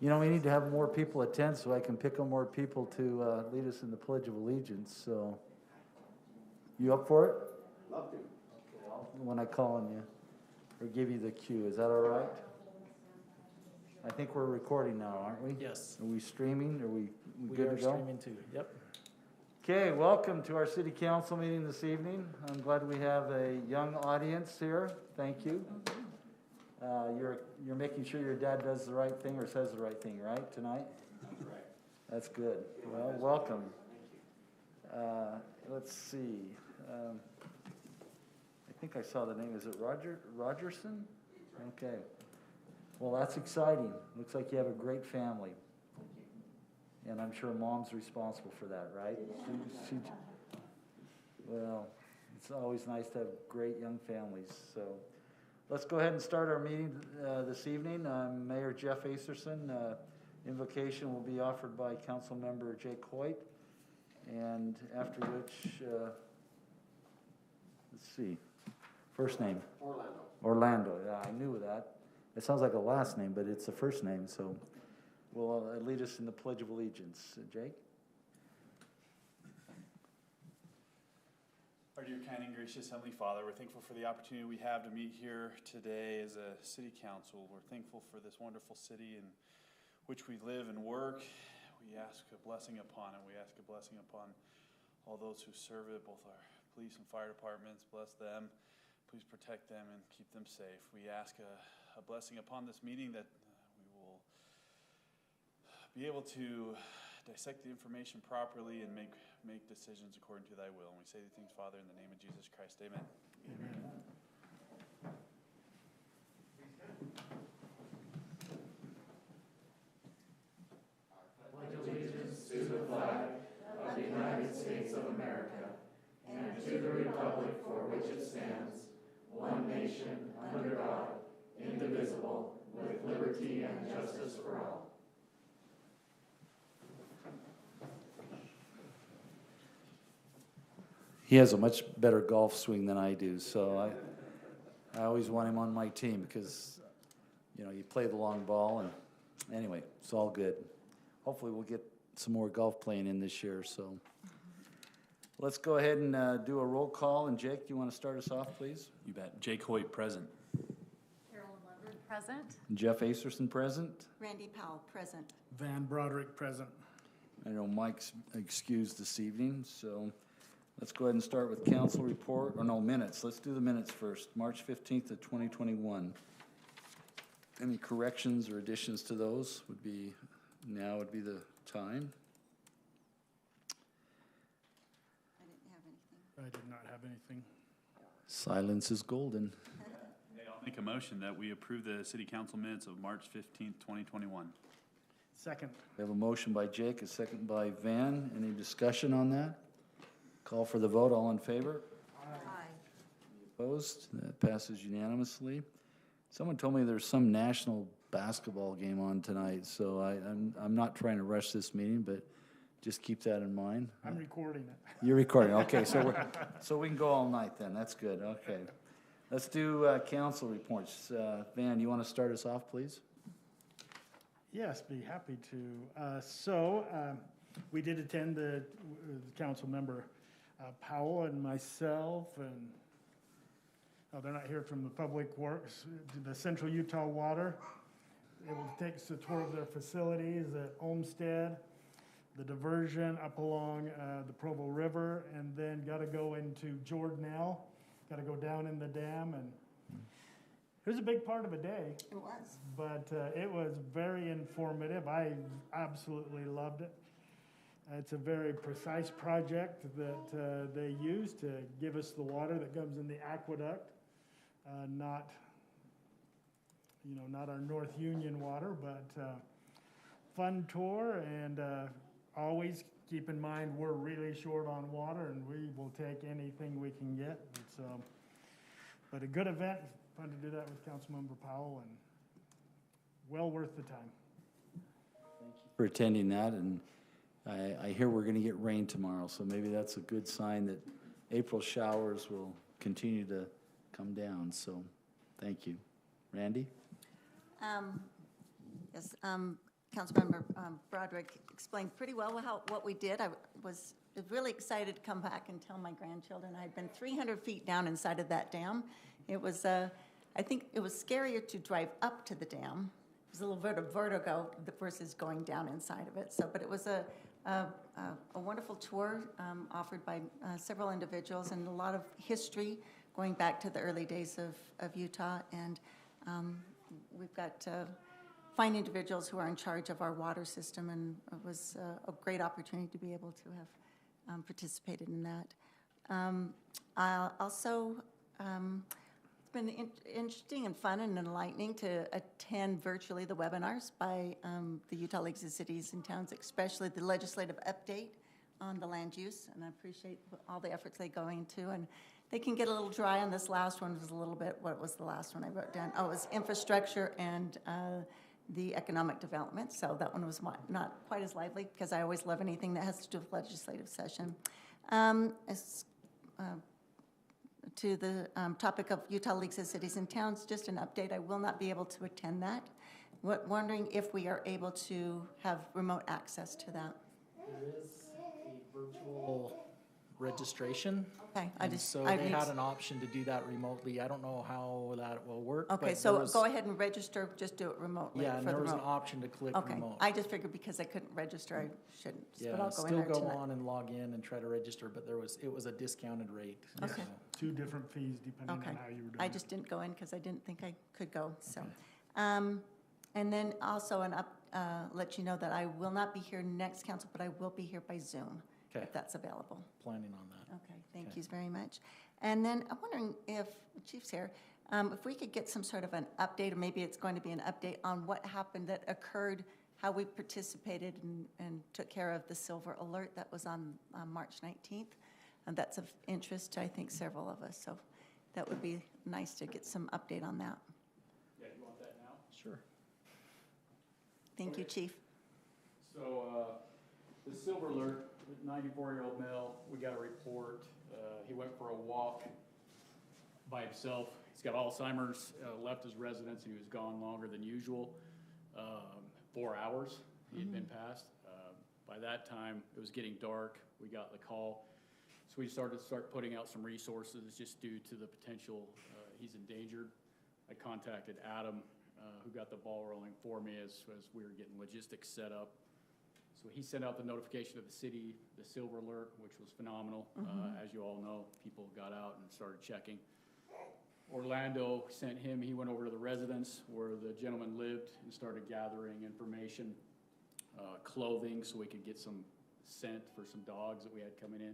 You know, we need to have more people attend so I can pick on more people to lead us in the Pledge of Allegiance. So, you up for it? Love to. Okay, when I call on you, or give you the cue, is that all right? I think we're recording now, aren't we? Yes. Are we streaming? Are we We good are to go? streaming too. Yep. Okay, welcome to our city council meeting this evening. I'm glad we have a young audience here. Thank you. You're making sure your dad does the right thing or says the right thing, right, tonight? That's right. That's good. Well, welcome. Let's see. I think I saw the name. Is it Rogerson? Okay. Well, that's exciting. Looks like you have a great family. And I'm sure mom's responsible for that, right? Well, it's always nice to have great young families. So let's go ahead and start our meeting this evening. Mayor Jeff Acerson. Invocation will be offered by Council Member Jake Hoyt. And after which, let's see, first name? Orlando, yeah, I knew that. It sounds like a last name, but it's a first name, so will lead us in the Pledge of Allegiance. Jake? Our dear, kind, and gracious Heavenly Father, we're thankful for the opportunity we have to meet here today as a city council. We're thankful for this wonderful city in which we live and work. We ask a blessing upon it. We ask a blessing upon all those who serve it, both our police and fire departments. Bless them. Please protect them and keep them safe. We ask a blessing upon this meeting that we will be able to dissect the information properly and make decisions according to thy will. And we say these things, Father, in the name of Jesus Christ. Amen. Amen. Pledge allegiance to the flag of the United States of America and to the republic for which it stands, one nation, under God, indivisible, with liberty and justice for all. He has a much better golf swing than I do, so I always want him on my team because, you know, you play the long ball, and anyway, it's all good. Hopefully we'll get some more golf playing in this year, so. Let's go ahead and do a roll call, and Jake, you want to start us off, please? You bet. Jake Hoyt, present. Carolyn Leonard, present. Jeff Acerson, present. Randy Powell, present. Van Broderick, present. I know Mike's excused this evening, so let's go ahead and start with council report, or no, minutes. Let's do the minutes first. March 15th of 2021. Any corrections or additions to those would be the time. I didn't have anything. I did not have anything. Silence is golden. I'll make a motion that we approve the city council minutes of March 15th, 2021. Second. We have a motion by Jake, a second by Van. Any discussion on that? Call for the vote. All in favor? Aye. Opposed? That passes unanimously. Someone told me there's some national basketball game on tonight, so I'm not trying to rush this meeting, but just keep that in mind. I'm recording it. You're recording, okay, so we can go all night then, that's good, okay. Let's do council reports. Van, you want to start us off, please? Yes, be happy to. We did attend the council member Powell and myself, and they're not here from the Public Works, the Central Utah Water. It will take us a tour of their facilities at Olmsted, the diversion up along the Provo River, and then got to go into Jordanelle, got to go down in the dam, and it was a big part of a day. It was. But it was very informative. I absolutely loved it. It's a very precise project that they use to give us the water that comes in the aqueduct, not our North Union water, but fun tour, and always keep in mind we're really short on water, and we will take anything we can get. But a good event, fun to do that with Councilmember Powell, and well worth the time. Thank you for attending that, and I hear we're going to get rain tomorrow, so maybe that's a good sign that April showers will continue to come down, so thank you. Randy? Yes, Councilmember Broderick explained pretty well what we did. I was really excited to come back and tell my grandchildren I had been 300 feet down inside of that dam. It was, I think it was scarier to drive up to the dam. It was a little bit of vertigo versus going down inside of it. So, but it was a wonderful tour offered by several individuals and a lot of history going back to the early days of Utah. And we've got fine individuals who are in charge of our water system, and it was a great opportunity to be able to have participated in that. Also, it's been interesting and fun and enlightening to attend virtually the webinars by the Utah Leagues of Cities and Towns, especially the legislative update on the land use, and I appreciate all the efforts they go into. And they can get a little dry on this last one. It was a little bit, what was the last one I wrote down? Oh, it was infrastructure and the economic development. So that one was not quite as lively because I always love anything that has to do with legislative session. To the topic of Utah Leagues of Cities and Towns, just an update. I will not be able to attend that. Wondering if we are able to have remote access to that. There is a virtual registration. Okay, So they had an option to do that remotely. I don't know how that will work. Okay, but so go ahead and register, just do it remotely. Yeah, and for there the was an remote. option to click Okay, remote. I just figured because I couldn't register, I shouldn't, but Yeah, I'll go in still there go tonight. on and log in and try to register, but it was a discounted rate. Okay. so. 2 different fees depending Okay. on how you were doing I it. just didn't go in because I didn't think I could go, so. Okay. And then also let you know that I will not be here next council, but I will be here by Zoom, Okay, if that's available. planning on that. Okay, thank Okay. you very much. And then I'm wondering if, Chief's here, if we could get some sort of an update, or maybe it's going to be an update on what happened that occurred, how we participated and took care of the silver alert that was on March 19th. And that's of interest to, I think, several of us. So that would be nice to get some update on that. Yeah, you want that now? Sure. Thank you, Chief. So, the silver alert, 94-year-old male, we got a report. He went for a walk by himself. He's got Alzheimer's, left his residence, and he was gone longer than usual. 4 hours he had been passed. By that time, it was getting dark. We got the call. So we started putting out some resources just due to the potential he's endangered. I contacted Adam, who got the ball rolling for me as we were getting logistics set up. So he sent out the notification of the city, the silver alert, which was phenomenal. As you all know, people got out and started checking. Orlando sent him, he went over to the residence where the gentleman lived and started gathering information, clothing, so we could get some scent for some dogs that we had coming in.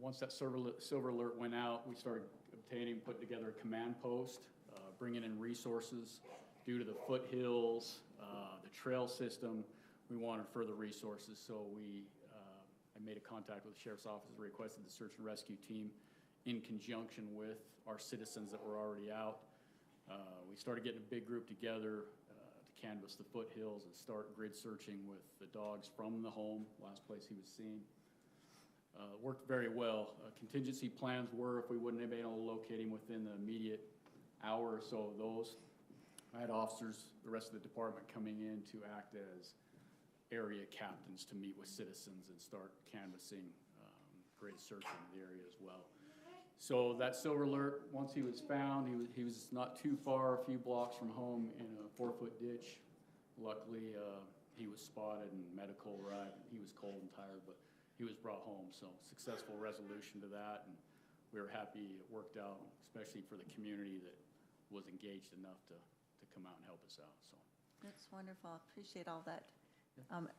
Once that silver alert went out, we started obtaining, putting together a command post, bringing in resources due to the foothills, the trail system. We wanted further resources, so I made a contact with the Sheriff's Office and requested the search and rescue team in conjunction with our citizens that were already out. We started getting a big group together to canvass the foothills and start grid searching with the dogs from the home, last place he was seen. Worked very well. Contingency plans were if we wouldn't have been able to locate him within the immediate hour or so of those. I had officers, the rest of the department coming in to act as area captains to meet with citizens and start canvassing, grid searching the area as well. So that silver alert, once he was found, he was not too far, a few blocks from home in a 4-foot ditch. Luckily, he was spotted and medical arrived. He was cold and tired, but he was brought home. So successful resolution to that, and we were happy it worked out, especially for the community that was engaged enough to come out and help us out. So That's wonderful. I appreciate all that,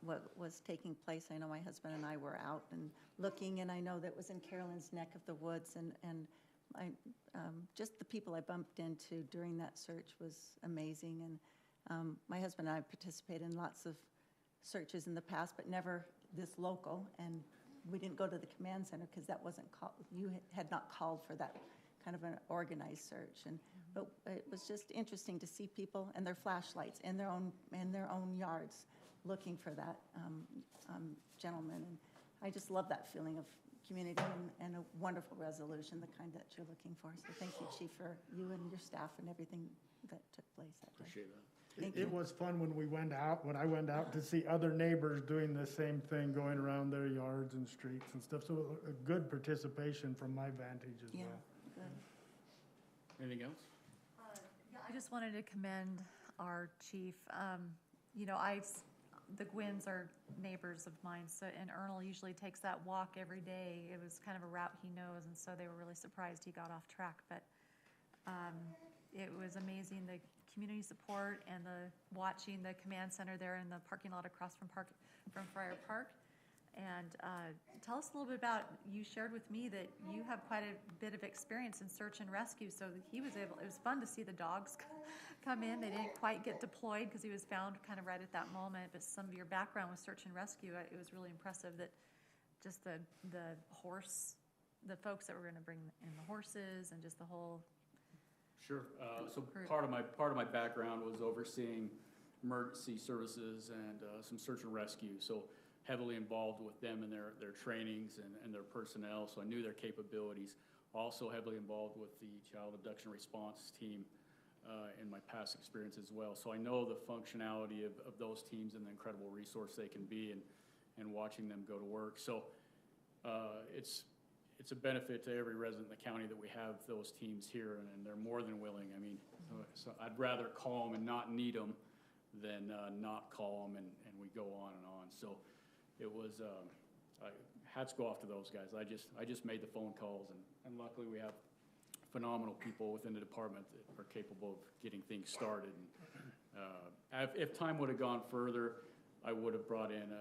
what was taking place. I know my husband and I were out and looking, and I know that was in Carolyn's neck of the woods, and I, just the people I bumped into during that search was amazing. And my husband and I participated in lots of searches in the past, but never this local, and we didn't go to the command center because that wasn't called, you had not called for that kind of an organized search. And but it was just interesting to see people and their flashlights in their own yards looking for that gentleman. And I just love that feeling of community and a wonderful resolution, the kind that you're looking for. So thank you, Chief, for you and your staff and everything that took place that day. appreciate that. Thank It you. was fun when I went out to see other neighbors doing the same thing, going around their yards and streets and stuff. So a good participation from my vantage as Yeah, well. good. Anything else? Yeah, I just wanted to commend our chief. You know, the Gwynns are neighbors of mine, so, and Ernal usually takes that walk every day. It was kind of a route he knows, and so they were really surprised he got off track. But it was amazing, the community support and watching the command center there in the parking lot across from Friar Park. And tell us a little bit about, you shared with me that you have quite a bit of experience in search and rescue, so it was fun to see the dogs come in. They didn't quite get deployed because he was found kind of right at that moment, but some of your background with search and rescue, it was really impressive that just the folks that were going to bring in the horses and just the whole. Sure. So part of my background was overseeing emergency services and some search and rescue. So heavily involved with them in their trainings and their personnel. So I knew their capabilities. Also heavily involved with the child abduction response team in my past experience as well. So I know the functionality of those teams and the incredible resource they can be, and watching them go to work. So it's a benefit to every resident in the county that we have those teams here, and they're more than willing. I mean, so I'd rather call them and not need them than not call them and we go on and on. So it was, hats go off to those guys. I just made the phone calls, and luckily we have phenomenal people within the department that are capable of getting things started. And, if time would have gone further, I would have brought in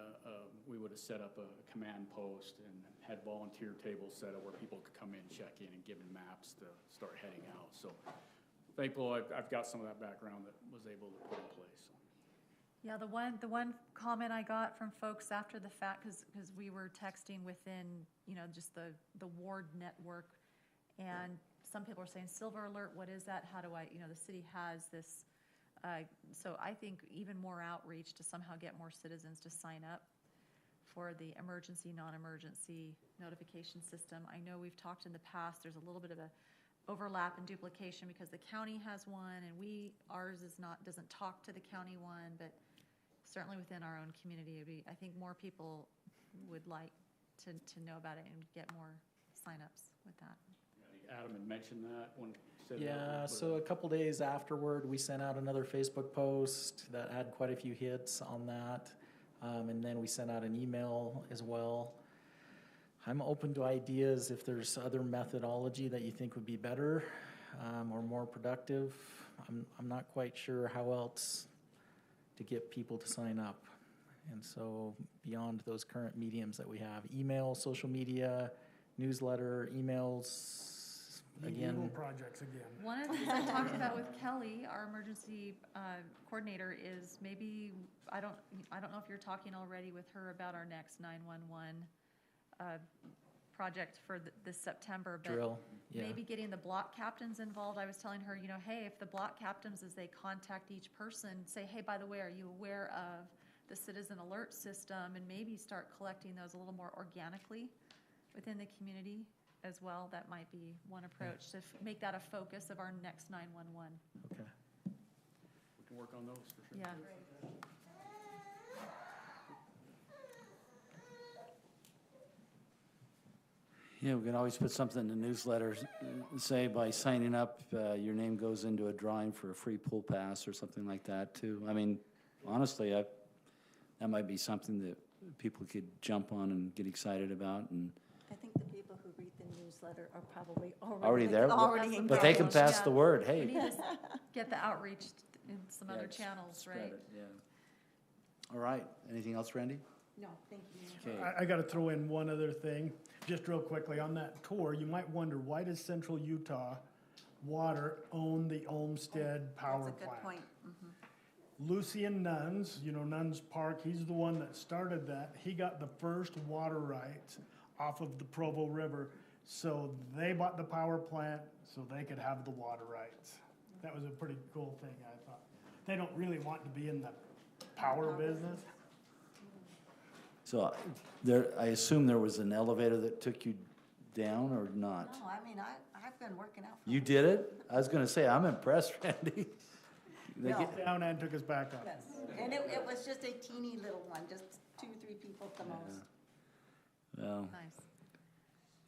we would have set up a command post and had volunteer tables set up where people could come in, check in, and given maps to start heading out. So thankful I've got some of that background that was able to put in place. So. Yeah, the one comment I got from folks after the fact, because we were texting within, you know, just the ward network, and some people are saying, Silver Alert, what is that? How do the city has this, so I think even more outreach to somehow get more citizens to sign up for the emergency, non-emergency notification system. I know we've talked in the past, there's a little bit of a overlap and duplication because the county has one and ours doesn't talk to the county one, but certainly within our own community, I think more people would like to know about it and get more signups with that. I think Adam had mentioned that when he said Yeah, so a couple days afterward, we sent out another Facebook post that had quite a few hits on that. And then we sent out an email as well. I'm open to ideas if there's other methodology that you think would be better or more productive. I'm not quite sure how else to get people to sign up. And so beyond those current mediums that we have, email, social media, newsletter, emails, again. Google projects again. One of the things I talked about with Kelly, our emergency coordinator, is maybe, I don't know if you're talking already with her about our next 911 project for this September, but Drill, yeah. maybe getting the block captains involved. I was telling her, hey, if the block captains, as they contact each person, say, hey, by the way, are you aware of the citizen alert system, and maybe start collecting those a little more organically within the community as well. That might be one approach to make that a focus of our next 911. Okay. we can work on those for sure. Yeah. Yeah, we can always put something in the newsletter, say by signing up, your name goes into a drawing for a free pool pass or something like that too. I mean, honestly, that might be something that people could jump on and get excited about. And I think the people who read the newsletter are probably already there, already but they can engaged. pass the word. We Hey, need to get the outreach in some other Yeah, channels, spread right? it, yeah. All right. Anything else, Randy? No, thank you. Okay. I got to throw in one other thing, just real quickly. On that tour, you might wonder, why does Central Utah Water own the Olmsted Power That's a Plant? good point. Lucian Nuns, Nuns Park, he's the one that started that. He got the first water rights off of the Provo River. So they bought the power plant so they could have the water rights. That was a pretty cool thing, I thought. They don't really want to be in the power business. So I assume there was an elevator that took you down or not? No, I mean, I've been working out. You did it? I was going to say, I'm impressed, Randy. They No. get- Down and took us back up. Yes, and it was just a teeny little one, just 2 or 3 people at the most. Well, Nice.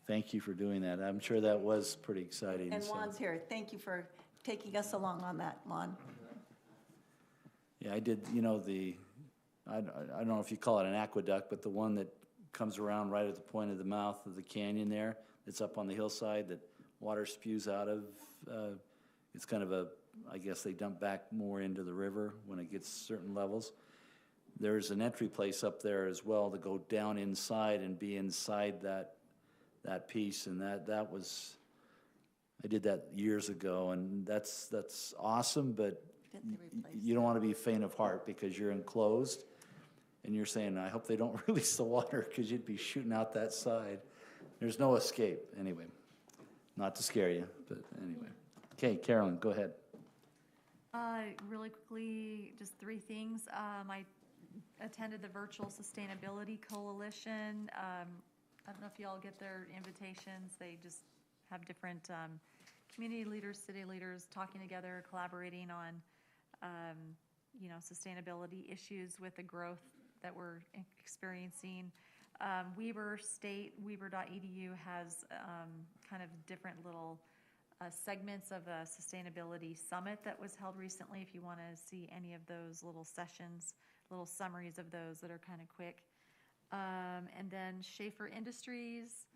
thank you for doing that. I'm sure that was pretty exciting. And so. Lon's here, thank you for taking us along on that, Lon. Yeah, I did, you know, I don't know if you call it an aqueduct, but the one that comes around right at the point of the mouth of the canyon there, it's up on the hillside that water spews out of. It's kind of I guess they dump back more into the river when it gets certain levels. There's an entry place up there as well to go down inside and be inside that piece, and that was, I did that years ago, and that's awesome, but Didn't they replace you don't want to be faint of heart because you're enclosed, and you're saying, I hope they don't release the water because you'd be shooting out that side. There's no escape, anyway. Not to scare you, but anyway. Okay, Carolyn, go ahead. Really quickly, just 3 things. I attended the Virtual Sustainability Coalition. I don't know if you all get their invitations. They just have different community leaders, city leaders talking together, collaborating on, sustainability issues with the growth that we're experiencing. Weber State, Weber.edu has kind of different little segments of a sustainability summit that was held recently. If you want to see any of those little sessions, little summaries of those that are kind of quick. And then Schaefer Industries,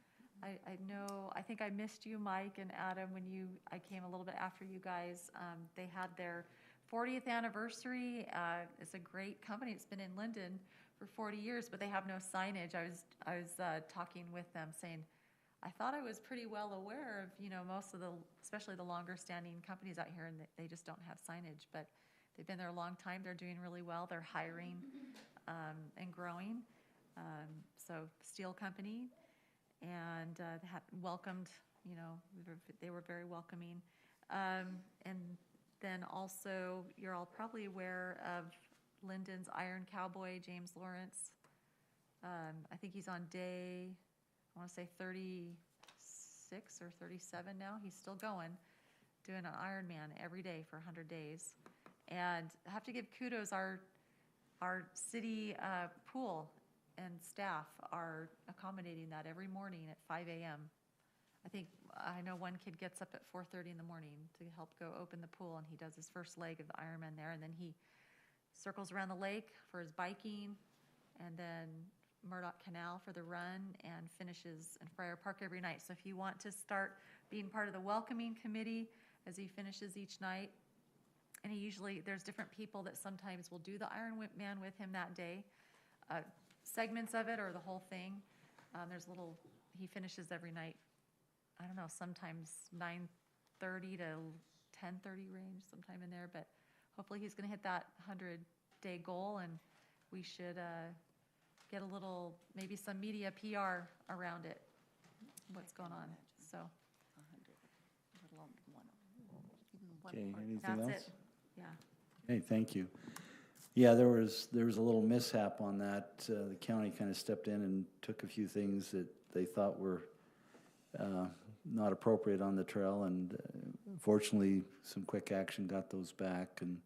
I think I missed you, Mike and Adam, when I came a little bit after you guys. They had their 40th anniversary. It's a great company. It's been in Lindon for 40 years, but they have no signage. I was talking with them saying, I thought I was pretty well aware of, most of especially the longer standing companies out here, and they just don't have signage, but they've been there a long time. They're doing really well. They're hiring and growing. So steel company, and welcomed, they were very welcoming. And then also, you're all probably aware of Lindon's Iron Cowboy, James Lawrence. I think he's on day, I want to say 36 or 37 now. He's still going, doing an Ironman every day for 100 days. And I have to give kudos, our city pool and staff are accommodating that every morning at 5 a.m. I know one kid gets up at 4:30 in the morning to help go open the pool, and he does his first leg of the Ironman there, and then he circles around the lake for his biking, and then Murdoch Canal for the run, and finishes in Friar Park every night. So if you want to start being part of the welcoming committee as he finishes each night, and there's different people that sometimes will do the Ironman with him that day, segments of it or the whole thing. He finishes every night, I don't know, sometimes 9:30 to 10:30 range, sometime in there, but hopefully he's going to hit that 100-day goal, and we should get maybe some media PR around it, what's going on, so. 100, Okay, anything That's else? it, yeah. Hey, thank you. Yeah, there was a little mishap on that. The county kind of stepped in and took a few things that they thought were not appropriate on the trail, and fortunately, some quick action got those back. And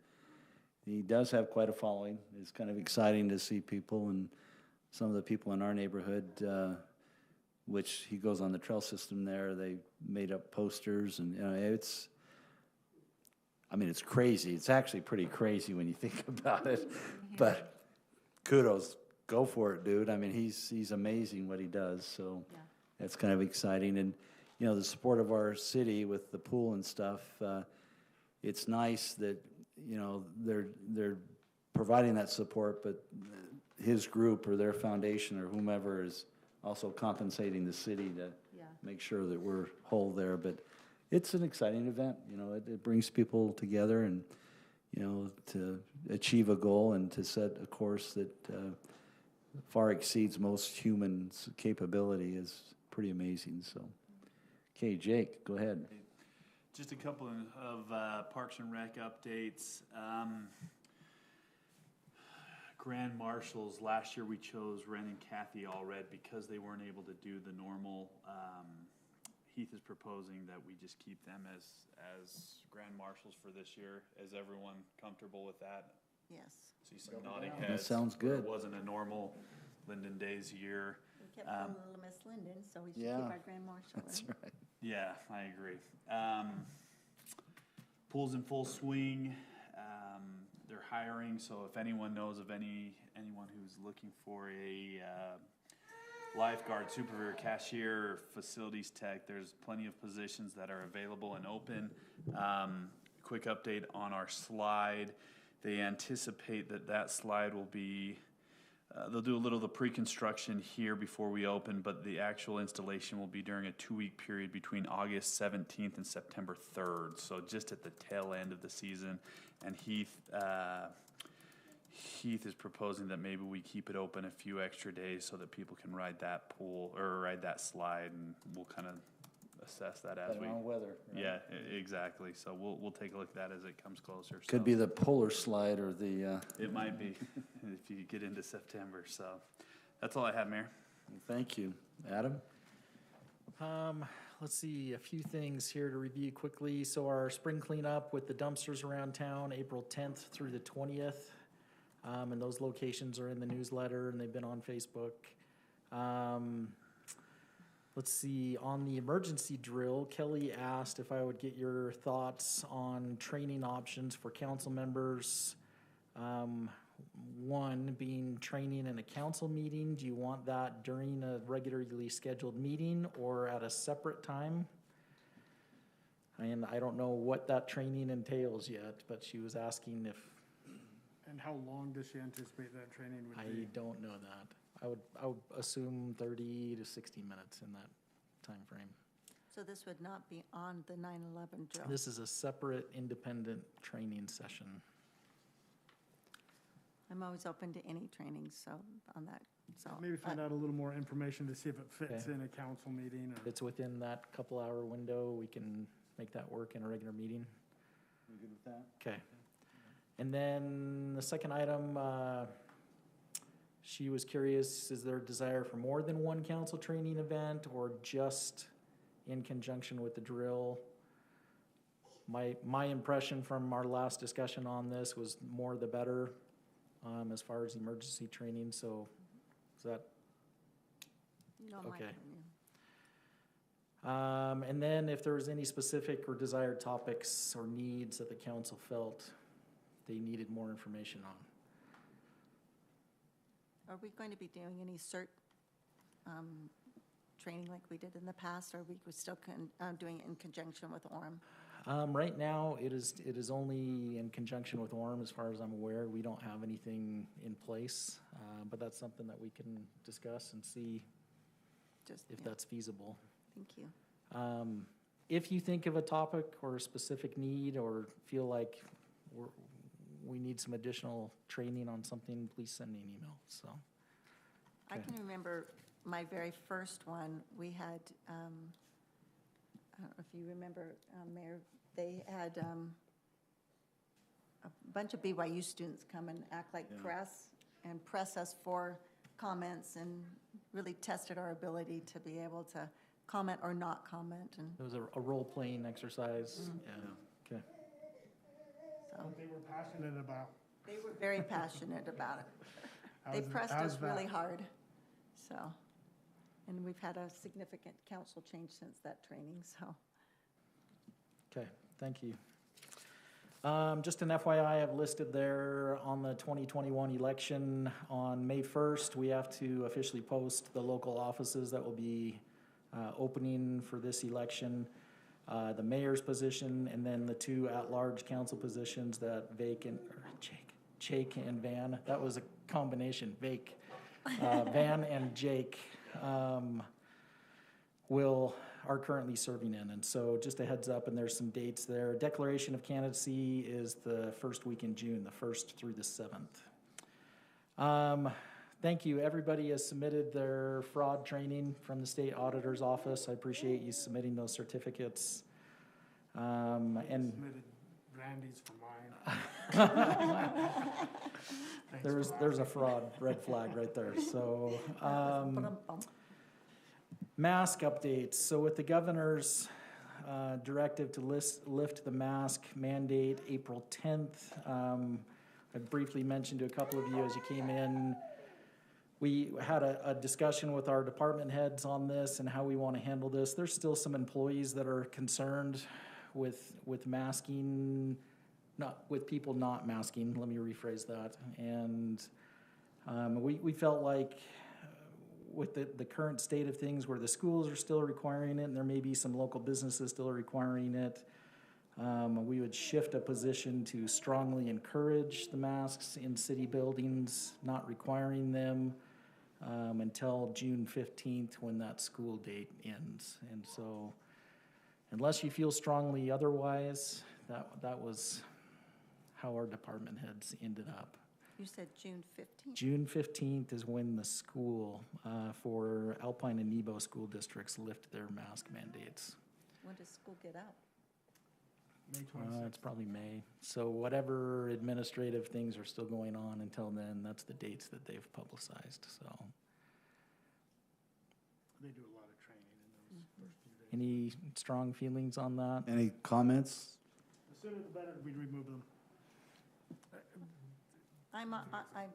he does have quite a following. It's kind of exciting to see people, and some of the people in our neighborhood, which he goes on the trail system there, they made up posters, and it's crazy. It's actually pretty crazy when you think about it. But kudos, go for it, dude. He's amazing what he does. So Yeah. that's kind of exciting. And the support of our city with the pool and stuff. It's nice that they're providing that support, but his group or their foundation or whomever is also compensating the city to make sure that we're whole there. But it's an exciting event. It brings people together, and to achieve a goal and to set a course that far exceeds most humans' capability is pretty amazing. So, okay, Jake, go ahead. Just a couple of Parks and Rec updates. Grand Marshals, last year we chose Ren and Kathy Allred because they weren't able to do the normal Heath is proposing that we just keep them as grand marshals for this year. Is everyone comfortable with that? Yes. See some nodding That heads. sounds where good. It wasn't a normal Linden Days year. We kept calling little Miss Lindon, so we should keep Yeah. our grand marshal. That's right? right. Yeah, I agree. Pool's in full swing. They're hiring, so if anyone knows of anyone who's looking for a lifeguard, supervisor, cashier, or facilities tech, there's plenty of positions that are available and open. Quick update on our slide. They anticipate that slide will be, they'll do a little of the pre-construction here before we open, but the actual installation will be during a 2-week period between August 17th and September 3rd. So just at the tail end of the season. And Heath is proposing that maybe we keep it open a few extra days so that people can ride that pool or ride that slide, and we'll kind of assess that as we. Depending on weather. right? Yeah, exactly. So we'll take a look at that as it comes closer. Could So be the polar slide or the, it might be if you get into September. So that's all I have, Mayor. thank you. Adam? Let's see, a few things here to review quickly. So our spring cleanup with the dumpsters around town, April 10th through the 20th. And those locations are in the newsletter and they've been on Facebook. Let's see, on the emergency drill, Kelly asked if I would get your thoughts on training options for council members. One being training in a council meeting. Do you want that during a regularly scheduled meeting or at a separate time? And I don't know what that training entails yet, but she was asking if, And how long does she anticipate that training would I be? don't know that. I would assume 30 to 60 minutes in that time frame. So this would not be on the 9/11 drill? This is a separate independent training session. I'm always open to any training, so on that, so. Maybe find out a little more information to see if it fits Okay. in a council meeting If or. it's within that couple-hour window, we can make that work in a regular meeting. You good with that? Okay. And then the second item, she was curious, is there a desire for more than one council training event or just in conjunction with the drill? My impression from our last discussion on this was more the better, as far as emergency training, so is that No, my okay. opinion. And then if there was any specific or desired topics or needs that the council felt they needed more information on. Are we going to be doing any CERT training like we did in the past, or are we still doing it in conjunction with Orem? Right now, it is only in conjunction with Orem, as far as I'm aware. We don't have anything in place, but that's something that we can discuss and see Just, if yeah, that's feasible. thank you. If you think of a topic or a specific need or feel like we need some additional training on something, please send me an email, so. I Okay. can remember my very first one, we had, I don't know if you remember, Mayor, they had a bunch of BYU students come and act like Yeah. press and press us for comments and really tested our ability to be able to comment or not comment, and It was a role-playing exercise, Mhm. yeah, okay. so What they were passionate about. they were very passionate about it. They How's- pressed how's us really that? hard, so. And we've had a significant council change since that training, so. Okay, thank you. Just an FYI, I've listed there on the 2021 election, on May 1st, we have to officially post the local offices that will be opening for this election, the mayor's position, and then the 2 at-large council positions that Jake and Van, that was a combination, Van and Jake are currently serving in. And so just a heads up, and there's some dates there. Declaration of candidacy is the first week in June, the 1st through the 7th. Thank you. Everybody has submitted their fraud training from the state auditor's office. I appreciate you submitting those certificates. And Submitted Randy's for mine. Thanks for there's a fraud red flag right there. So, Ba-dum-bum. Mask updates. So with the governor's directive to lift the mask mandate April 10th, I briefly mentioned to a couple of you as you came in, we had a discussion with our department heads on this and how we want to handle this. There's still some employees that are concerned with masking, not with people not masking, let me rephrase that. And we felt like with the current state of things where the schools are still requiring it and there may be some local businesses still requiring it, we would shift a position to strongly encourage the masks in city buildings, not requiring them until June 15th when that school date ends. And so unless you feel strongly otherwise, that was how our department heads ended up. You said June 15th? June 15th is when the school for Alpine and Nebo school districts lift their mask mandates. When does school get out? May 26th. It's probably May. So whatever administrative things are still going on until then, that's the dates that they've publicized, so. They do a lot of training in those first few days. Any strong feelings on that? Any comments? The sooner the better we remove them. I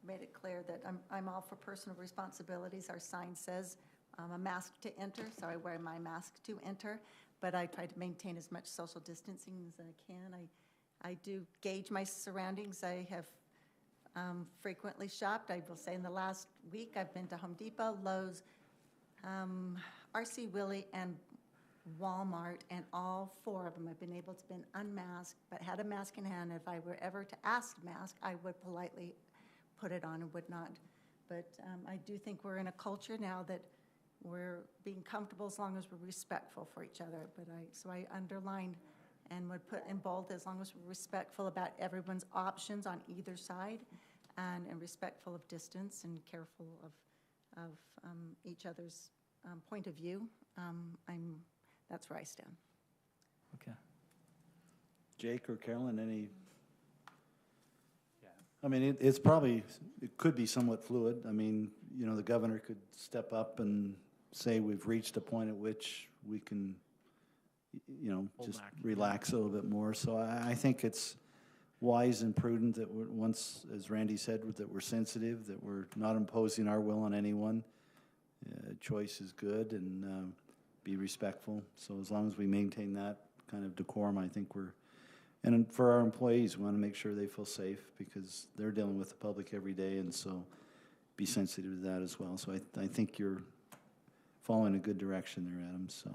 made it clear that I'm all for personal responsibilities. Our sign says a mask to enter, so I wear my mask to enter, but I try to maintain as much social distancing as I can. I do gauge my surroundings. I have frequently shopped. I will say in the last week, I've been to Home Depot, Lowe's, RC Willey, and Walmart, and all four of them I've been able to be unmasked, but had a mask in hand. If I were ever to ask to mask, I would politely put it on and would not. But I do think we're in a culture now that we're being comfortable as long as we're respectful for each other. But so I underlined and would put in bold as long as we're respectful about everyone's options on either side, and respectful of distance and careful of each other's point of view. That's where I stand. Okay. Jake or Carolyn, any? Yeah. I mean, it's probably, it could be somewhat fluid. I mean, you know, the governor could step up and say we've reached a point at which we can, you know, Hold just back. relax a little bit more. So I think it's wise and prudent that we're, once, as Randy said, that we're sensitive, that we're not imposing our will on anyone. Choice is good, and be respectful. So as long as we maintain that kind of decorum, I think we're, and for our employees, we want to make sure they feel safe because they're dealing with the public every day, and so be sensitive to that as well. So I think you're following a good direction there, Adam, so.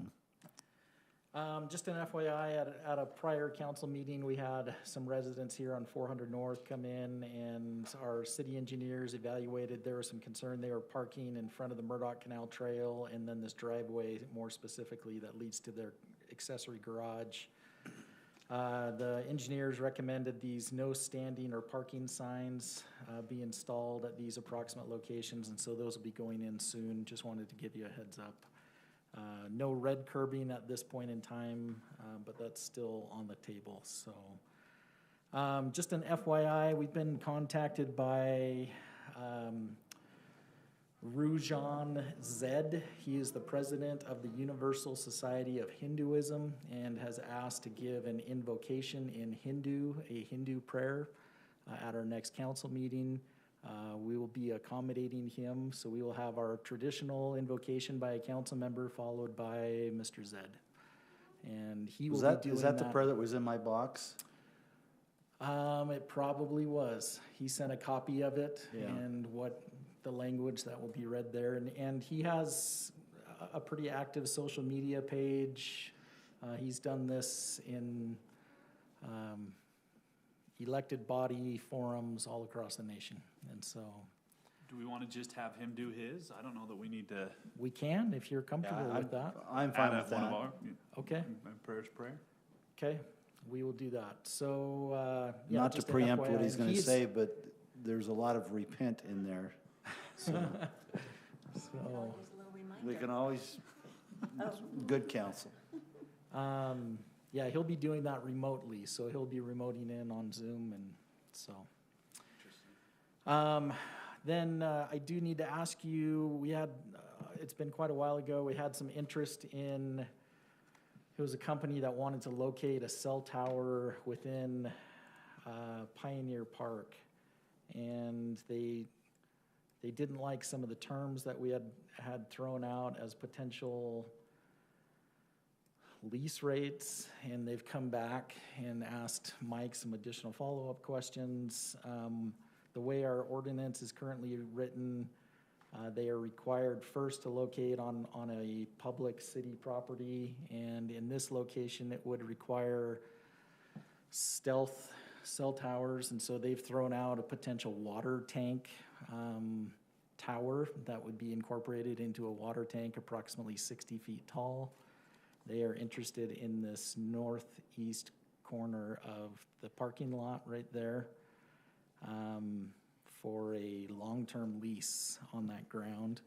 Just an FYI, at a prior council meeting, we had some residents here on 400 North come in, and our city engineers evaluated. There was some concern. They were parking in front of the Murdoch Canal Trail and then this driveway, more specifically, that leads to their accessory garage. The engineers recommended these no standing or parking signs be installed at these approximate locations, and so those will be going in soon. Just wanted to give you a heads up. No red curbing at this point in time, but that's still on the table. So just an FYI, we've been contacted by Rujan Zed. He is the president of the Universal Society of Hinduism and has asked to give an invocation in Hindu, a Hindu prayer at our next council meeting. We will be accommodating him, so we will have our traditional invocation by a council member followed by Mr. Zed. And he will be doing that. Is that the prayer that was in my box? It probably was. He sent a copy of it, Yeah. and what the language that will be read there. And he has a pretty active social media page. He's done this in elected body forums all across the nation. And so Do we want to just have him do his? I don't know that we need to we can, if you're comfortable with that. I'm add fine up with one of that. our Okay, prayers prayer. okay, we will do that. So, yeah. Not to just an preempt what FYI. he's gonna say, but there's a lot of repent in there. So There's So, a little reminder. we can always, good counsel. yeah, he'll be doing that remotely, so he'll be remoting in on Zoom, and so. Then I do need to ask you, we had it's been quite a while ago, we had some interest in, it was a company that wanted to locate a cell tower within Pioneer Park. And they didn't like some of the terms that we had thrown out as potential lease rates, and they've come back and asked Mike some additional follow-up questions. The way our ordinance is currently written, they are required first to locate on a public city property, and in this location, it would require stealth cell towers, and so they've thrown out a potential water tank tower that would be incorporated into a water tank approximately 60 feet tall. They are interested in this northeast corner of the parking lot right there for a long-term lease on that ground.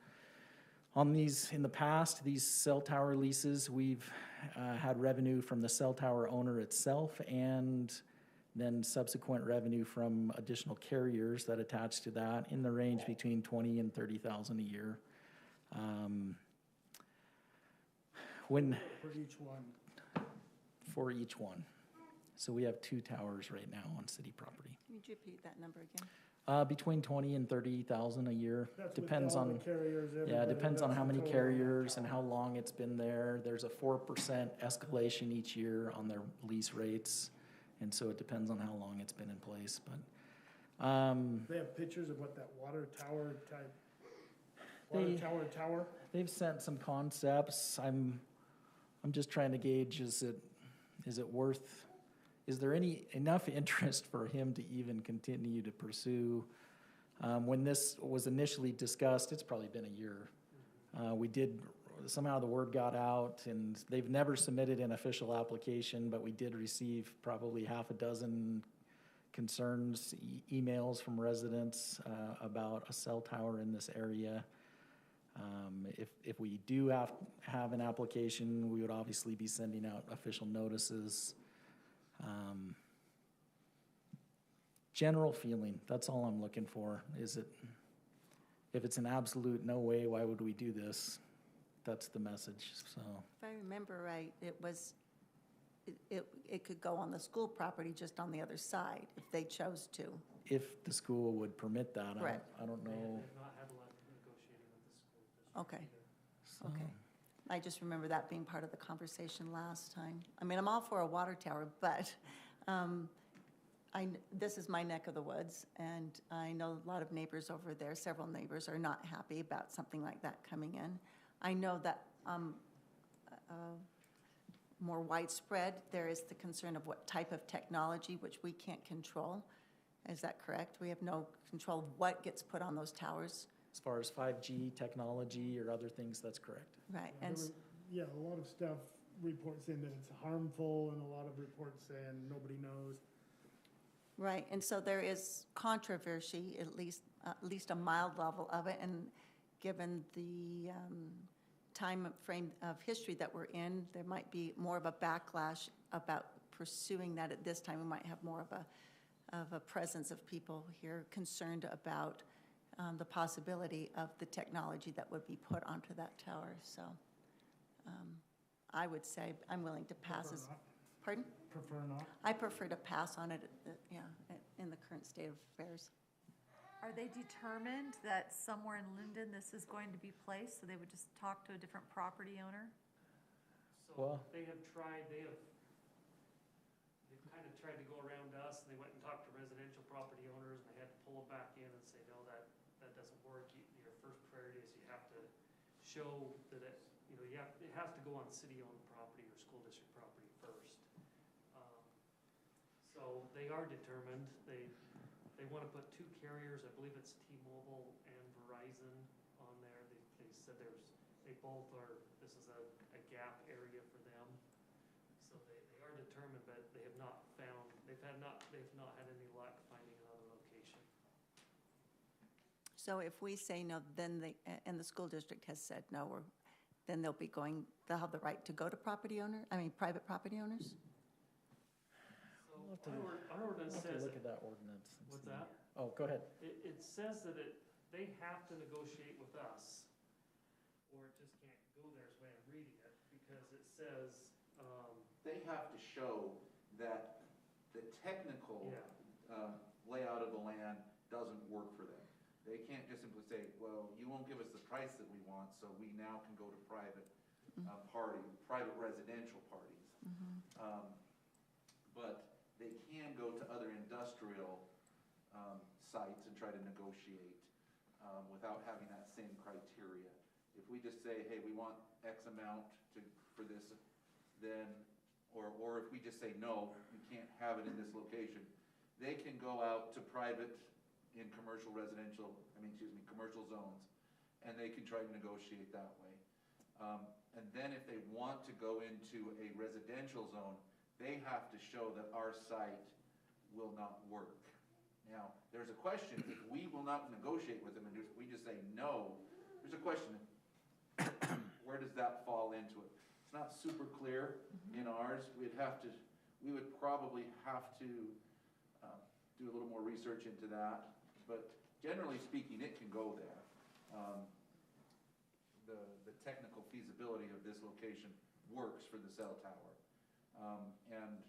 On these, in the past, these cell tower leases, we've had revenue from the cell tower owner itself and then subsequent revenue from additional carriers that attach to that in the range between $20,000 and $30,000 a year. For each one. For each one. So we have 2 towers right now on city property. Can you repeat that number again? Between 20 and 30,000 a year. That's with Depends all the on, carriers, yeah, everybody, it depends on that's how the many total on that carriers and tower. how long it's been there. There's a 4% escalation each year on their lease rates. And so it depends on how long it's been in place, but, They have pictures of what that water tower type, They- tower? they've sent some concepts. I'm just trying to gauge, is it worth, is there enough interest for him to even continue to pursue? When this was initially discussed, it's probably been a year. Somehow the word got out, and they've never submitted an official application, but we did receive probably half a dozen concerns, emails from residents about a cell tower in this area. If we do have an application, we would obviously be sending out official notices. General feeling, that's all I'm looking for. If it's an absolute no way, why would we do this? That's the message, so. If I remember right, it could go on the school property just on the other side if they chose to. If the school would permit that, Correct. I don't know. Okay, So, okay. I just remember that being part of the conversation last time. I mean, I'm all for a water tower, but this is my neck of the woods, and I know a lot of neighbors over there, several neighbors are not happy about something like that coming in. I know that more widespread, there is the concern of what type of technology, which we can't control. Is that correct? We have no control of what gets put on those towers. As far as 5G technology or other things, that's correct. Right, and Yeah, a lot of stuff reports saying that it's harmful, and a lot of reports saying nobody knows. right, and so there is controversy, at least a mild level of it, and given the time frame of history that we're in, there might be more of a backlash about pursuing that at this time. We might have more of a presence of people here concerned about the possibility of the technology that would be put onto that tower. So I would say I'm willing to pass. Prefer not. Pardon? Prefer not. I prefer to pass on it, in the current state of affairs. Are they determined that somewhere in Lindon this is going to be placed, so they would just talk to a different property owner? Well- So they've kind of tried to go around us, and they went and talked to residential property owners, and they had to pull them back in and say, no, that doesn't work. Your first priority is you have to show that it has to go on city-owned property or school district property first. So they are determined. They want to put 2 carriers, I believe it's T-Mobile and Verizon on there. They said they both are, this is a gap area for them. So they are determined, but they have not found, they've not had any luck finding another location. So if we say no, then and the school district has said no, then they'll have the right to go to private property owners? We'll have So our ordinance We'll have to says, look at that ordinance. and what's see. that? Oh, go ahead. It says that they have to negotiate with us, or it just can't go there is the way I'm reading it, because it says, They have to show that the technical yeah, layout of the land doesn't work for them. They can't just simply say, well, you won't give us the price that we want, so we now can go to private private residential parties. But they can go to other industrial sites and try to negotiate without having that same criteria. If we just say, hey, we want X amount for this, then, or if we just say, no, you can't have it in this location, they can go out to private in commercial commercial zones, and they can try to negotiate that way. And then if they want to go into a residential zone, they have to show that our site will not work. Now, there's a question, if we will not negotiate with them and we just say no, there's a question, where does that fall into it? It's not super clear in ours. We would probably have to do a little more research into that, but generally speaking, it can go there. The technical feasibility of this location works for the cell tower. And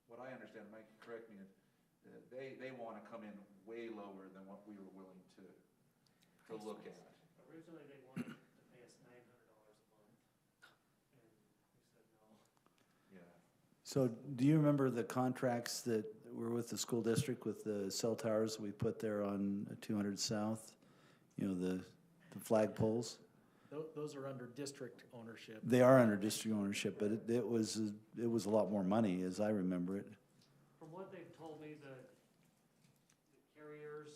what I understand, Mike, correct me, they want to come in way lower than what we were willing to look at. originally they wanted to pay us $900 a month, and we said no. Yeah. So do you remember the contracts that were with the school district with the cell towers we put there on 200 South? You know, the flag poles? Those are under district ownership. They are under district ownership, but it was a lot more money as I remember it. From what they've told me, the carriers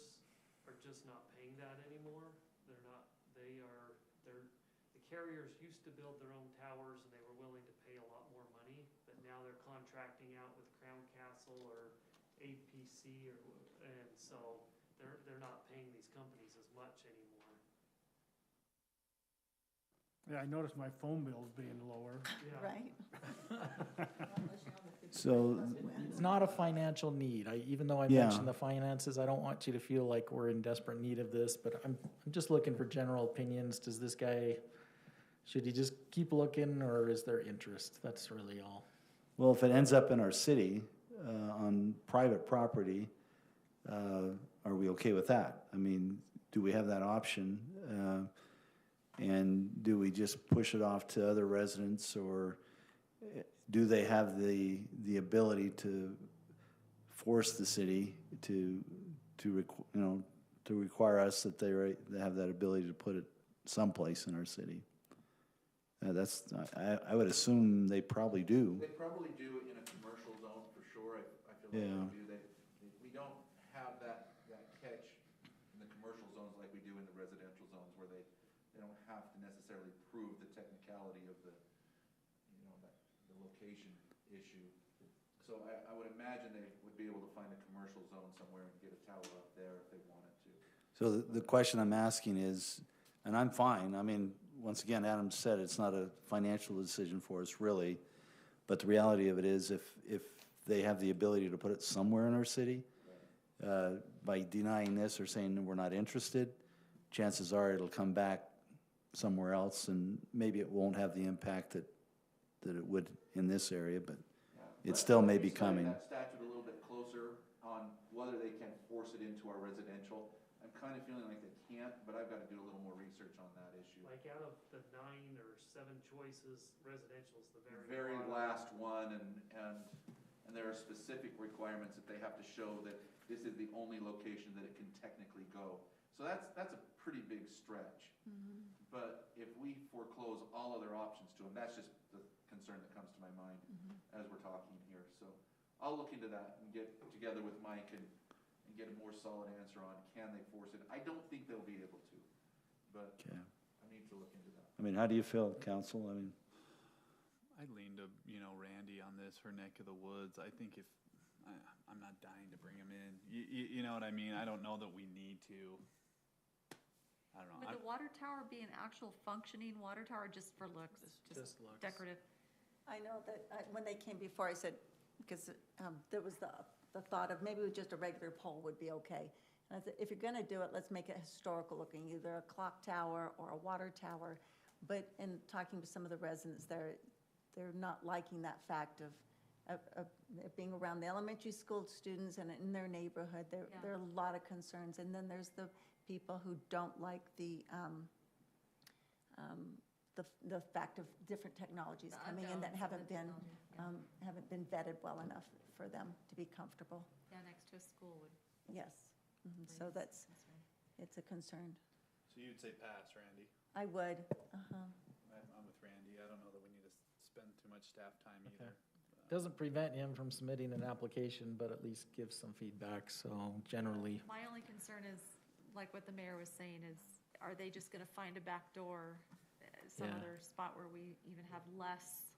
are just not paying that anymore. The carriers used to build their own towers and they were willing to pay a lot more money, but now they're contracting out with Crown Castle or APC and so they're not paying these companies as much anymore. Yeah, I noticed my phone bill's being lower. Yeah. Right? So It's not a financial need. Even though I Yeah. mentioned the finances, I don't want you to feel like we're in desperate need of this, but I'm just looking for general opinions. Does this guy, should he just keep looking, or is there interest? That's really all. well, if it ends up in our city on private property, are we okay with that? I mean, do we have that option? And do we just push it off to other residents, or do they have the ability to force the city to require us that they have that ability to put it someplace in our city? I would assume they probably do. They probably do in a commercial zone for sure. I feel like Yeah. they do. We don't have that catch in the commercial zones like we do in the residential zones, where they don't have to necessarily prove the technicality of the location issue. So I would imagine they would be able to find a commercial zone somewhere and get a tower up there if they wanted to. So the question I'm asking is, and I'm fine, I mean, once again, Adam said it's not a financial decision for us really, but the reality of it is if they have the ability to put it somewhere in our city, by denying this or saying we're not interested, chances are it'll come back somewhere else, and maybe it won't have the impact that it would in this area, but it still may be coming. That statute a little bit closer on whether they can force it into our residential. I'm kind of feeling like they can't, but I've got to do a little more research on that issue. Like out of the 9 or 7 choices, residential is the Very last one, and there are specific requirements that they have to show that this is the only location that it can technically go. So that's a pretty big stretch. But if we foreclose all other options to them, that's just the concern that comes to my mind as we're talking here. So I'll look into that and get together with Mike and get a more solid answer on, can they force it? I don't think they'll be able to, but Okay. I need to look into that. I mean, how do you feel, council? I mean, I'd lean to, Randy on this, her neck of the woods. I think I'm not dying to bring him in. You know what I mean? I don't know that we need to. I don't know. Would the water tower be an actual functioning water tower just for looks? Just looks. Decorative? I know that when they came before, I said, because there was the thought of maybe just a regular pole would be okay. And I said, if you're gonna do it, let's make it historical looking, either a clock tower or a water tower. But in talking to some of the residents, they're not liking that fact of it being around the elementary school students and in their neighborhood. There are a lot of concerns. And then there's the people who don't like the fact of different technologies coming in that haven't been vetted well enough for them to be comfortable. Yeah, next to a school would. Yes. So it's a concern. So you'd say pass, Randy? I would. I'm with Randy. I don't know that we need to spend too much staff time Okay. either. Doesn't prevent him from submitting an application, but at least give some feedback, so generally. My only concern is, like what the mayor was saying, is are they just gonna find a back door, some Yeah. other spot where we even have less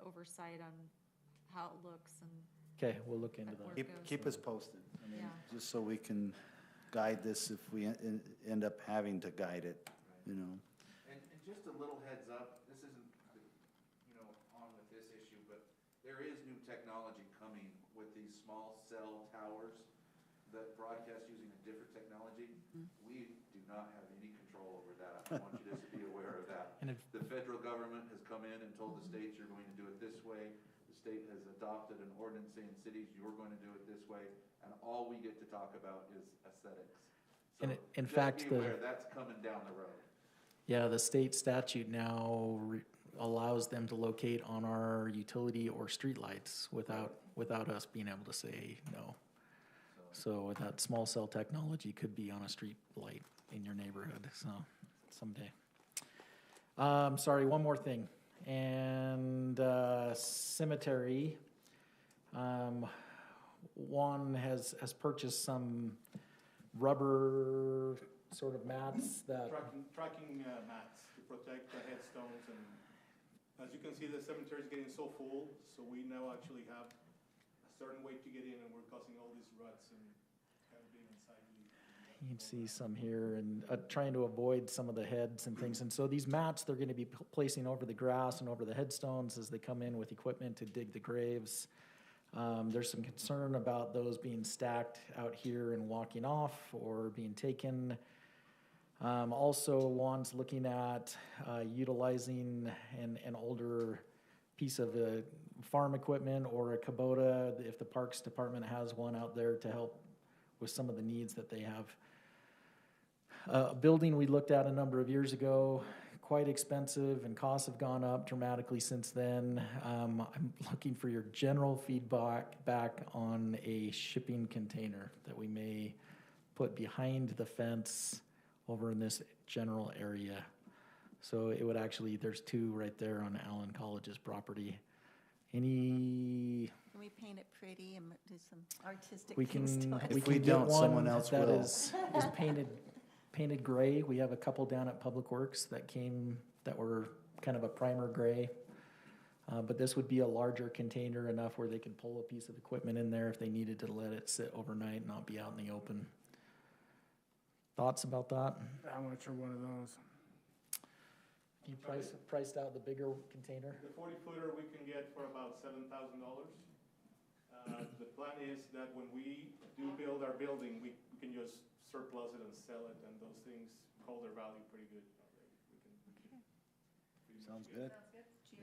oversight on how it looks and. Okay, we'll look into That that. Keep us posted. I mean, Yeah. just so we can guide this if we end up having to guide it, you know. And just a little heads up, this isn't, on with this issue, but there is new technology coming with these small cell towers that broadcast using a different technology. We do not have any control over that. I want you to be aware of that. And The federal government has come in and told the states, you're going to do it this way. The state has adopted an ordinance saying cities, you're going to do it this way. And all we get to talk about is aesthetics. So And in just fact, be aware, that's coming down the road. Yeah, the state statute now allows them to locate on our utility or streetlights without us being able to say no. So that small cell technology could be on a street light in your neighborhood, so someday. Sorry, one more thing. And cemetery, Juan has purchased some rubber sort of mats that, Tracking mats to protect the headstones, and as you can see, the cemetery is getting so full, so we now actually have a certain way to get in, and we're causing all these ruts and kind of being unsightly. you can see some here, and trying to avoid some of the heads and things. And so these mats, they're gonna be placing over the grass and over the headstones as they come in with equipment to dig the graves. There's some concern about those being stacked out here and walking off or being taken. Also, Juan's looking at utilizing an older piece of farm equipment or a Kubota, if the Parks Department has one out there to help with some of the needs that they have. A building we looked at a number of years ago, quite expensive, and costs have gone up dramatically since then. I'm looking for your general feedback back on a shipping container that we may put behind the fence over in this general area. So it would actually, there's two right there on Allen College's property. Any, Can we paint it pretty and do some artistic we things can, to it? we If we can get don't, one someone else that will. is painted gray. We have a couple down at Public Works that were kind of a primer gray. But this would be a larger container, enough where they could pull a piece of equipment in there if they needed to let it sit overnight and not be out in the open. Thoughts about that? How much are one of those? You priced out the bigger container? The 40-footer we can get for about $7,000. The plan is that when we do build our building, we can just surplus it and sell it, and those things hold their value pretty good. Sounds good.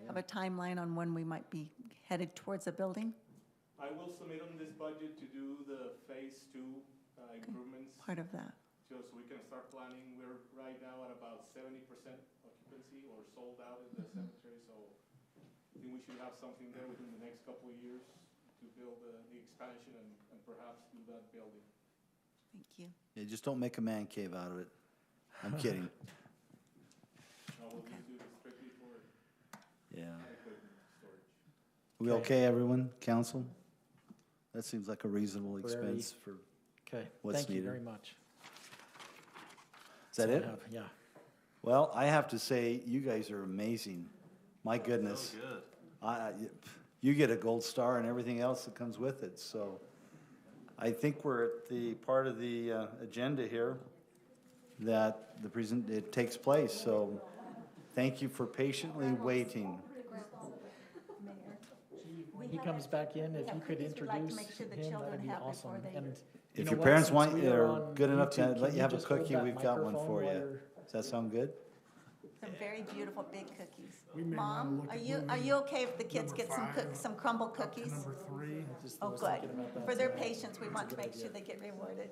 Have a timeline on when we might be headed towards a building? I will submit on this budget to do the phase 2 improvements, Part of that. so we can start planning. We're right now at about 70% occupancy or sold out in the cemetery, so I think we should have something there within the next couple of years to build the expansion and perhaps do that building. Thank you. Yeah, just don't make a man cave out of it. I'm kidding. No, we'll just do it strictly for Yeah. equipment storage. We okay, everyone? Council? That seems like a reasonable For every- expense for, Okay, What's thank you needed? very much. is that That's it? all I have. Yeah. Well, I have to say, you guys are amazing. My goodness. Good. You get a gold star and everything else that comes with it, so I think we're at the part of the agenda here that it takes place, so thank you for patiently waiting. When he comes back in, if you could activities we'd like to introduce make sure the him, children that'd be have awesome. before they- And You If know your what, parents since want, we are are on good enough to YouTube, let can you have a just hold cookie, that we've got one microphone for while you. you're- Does that sound good? Some very beautiful big cookies. We may wanna Mom, look are at you moving okay if the kids number get some 5 some crumble up to cookies? number 3. Just Oh, was good. thinking about that For their tonight. patience, we want to make sure they get rewarded.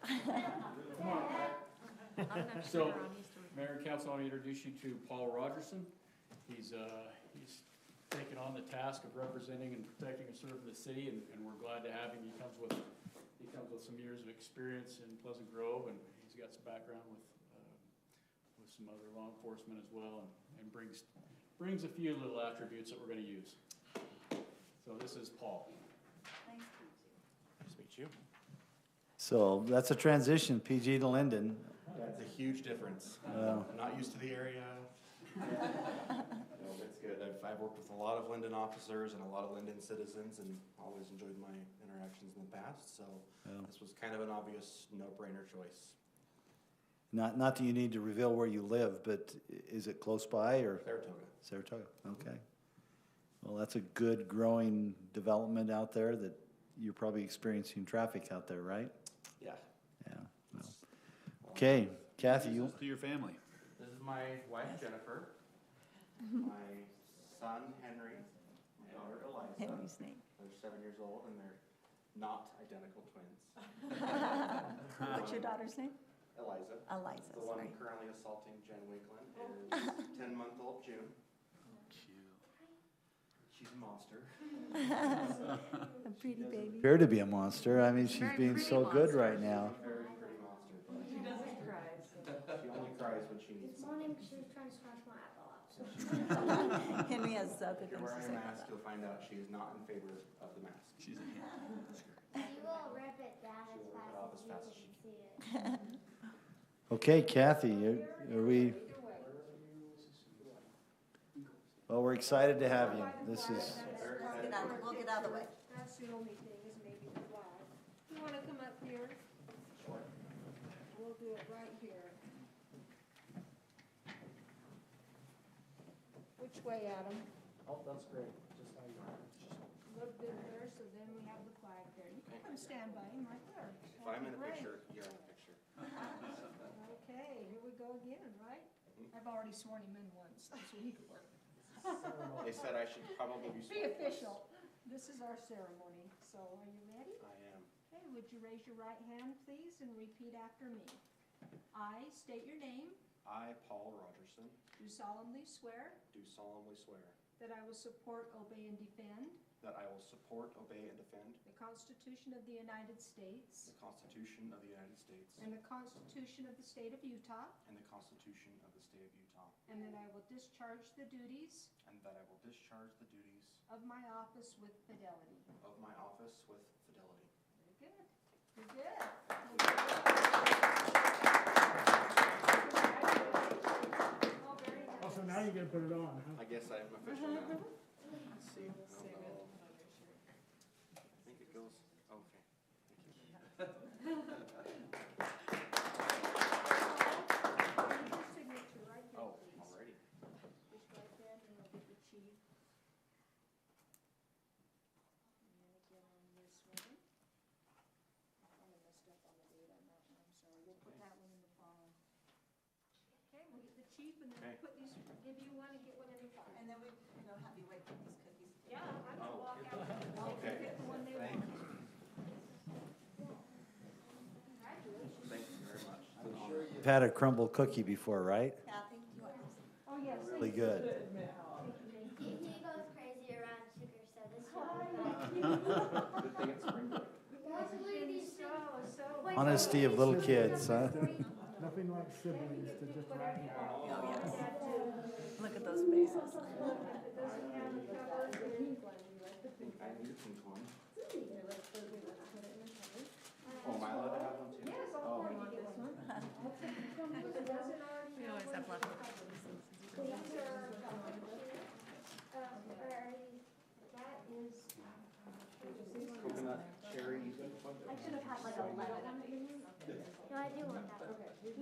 Not enough So, sugar on Easter. Mayor and Council, I want to introduce you to Paul Rogerson. He's taken on the task of representing and protecting and serving the city, and we're glad to have him. He comes with some years of experience in Pleasant Grove, and he's got some background with some other law enforcement as well, and brings a few little attributes that we're going to use. So this is Paul. Nice Nice to meet you. So that's a transition, PG to Lindon. That's a huge difference. Wow. I'm not used to the area. No, it's good. I've worked with a lot of Lindon officers and a lot of Lindon citizens, and always enjoyed my interactions in the past. So Yeah. this was kind of an obvious no-brainer choice. Not that you need to reveal where you live, but is it close by or? Saratoga. Saratoga, okay. Well, that's a good growing development out there that you're probably experiencing traffic out there, right? Yeah. Yeah. Well. Okay, Kathy, you, To your family. This is my wife Jennifer, my son Henry, my daughter Eliza. Henry's name. They're 7 years old and they're not identical twins. What's your daughter's name? Eliza. Eliza, The one sorry. currently assaulting Jen Wickland is 10-month-old June. She's a monster. A pretty baby. appear to be a monster. I mean, she's Very being pretty so good monster. right now. Very pretty monster. But she doesn't cry. She only cries when she needs It's something. morning because she was trying to scratch my eyeball out. So. Henry has good If you're things to wearing say a about mask, that. you'll find out she is not in favor of the mask. She's a She will rip it down She as will rip it off as fast fast as as you she can see it. Okay, Kathy, are we? Well, we're excited to have you. This is, We'll get out of the way. That's the only thing, is maybe the flag. You wanna come up here? Sure. We'll do it right here. Which way, Adam? Oh, that's great, just how you are. A little bit there, so then we have the flag there. You can come stand by him right there. If I'm in a picture, you're in a picture. Okay, here we go again, right? I've already sworn him in once, so he could work. They said I should probably be Be sworn. official. This is our ceremony, so are you ready? I am. Okay, would you raise your right hand, please, and repeat after me? I state your name, I, Paul Rogerson, do solemnly swear do solemnly swear that I will support, obey, and defend that I will support, obey, and defend the Constitution of the United States the Constitution of the United States and the Constitution of the State of Utah, and the Constitution of the State of Utah, and that I will discharge the duties and that I will discharge the duties of my office with fidelity. of my office with fidelity. Very good. You're good. Oh, very nice. Oh, so now you gotta put it on, huh? I guess I'm official now. Let's see. I don't know. I think it goes, okay. Thank you. Your signature right there, Oh, please. already. Just right there, and we'll get the chief. And then again on this one. I messed up on the date on that one, I'm sorry. We'll put that one in the file. Okay, we'll get the chief and then Okay. put these, give you one and get one in the file. And then we, have you wait for these cookies. Yeah, I'm gonna walk out. Okay. Get the one they Thank want. you. Congratulations. Thank you very much. It's an honor. you've had a crumble cookie before, right? Kathy, do you want this? Oh, yes. Really good. Thank you. He goes crazy around sugar, so this Good thing it's spring break. Honesty of little kids, huh? Nothing like siblings to just ride it out. Oh, yes. Look at those faces. I need a pink one. Oh, am I allowed to have one too? Yes, Oh. I'll forward you this one. We always have leftovers. That is. Coconut cherry. I should have had like a lemon. No, I do want that. Okay. Can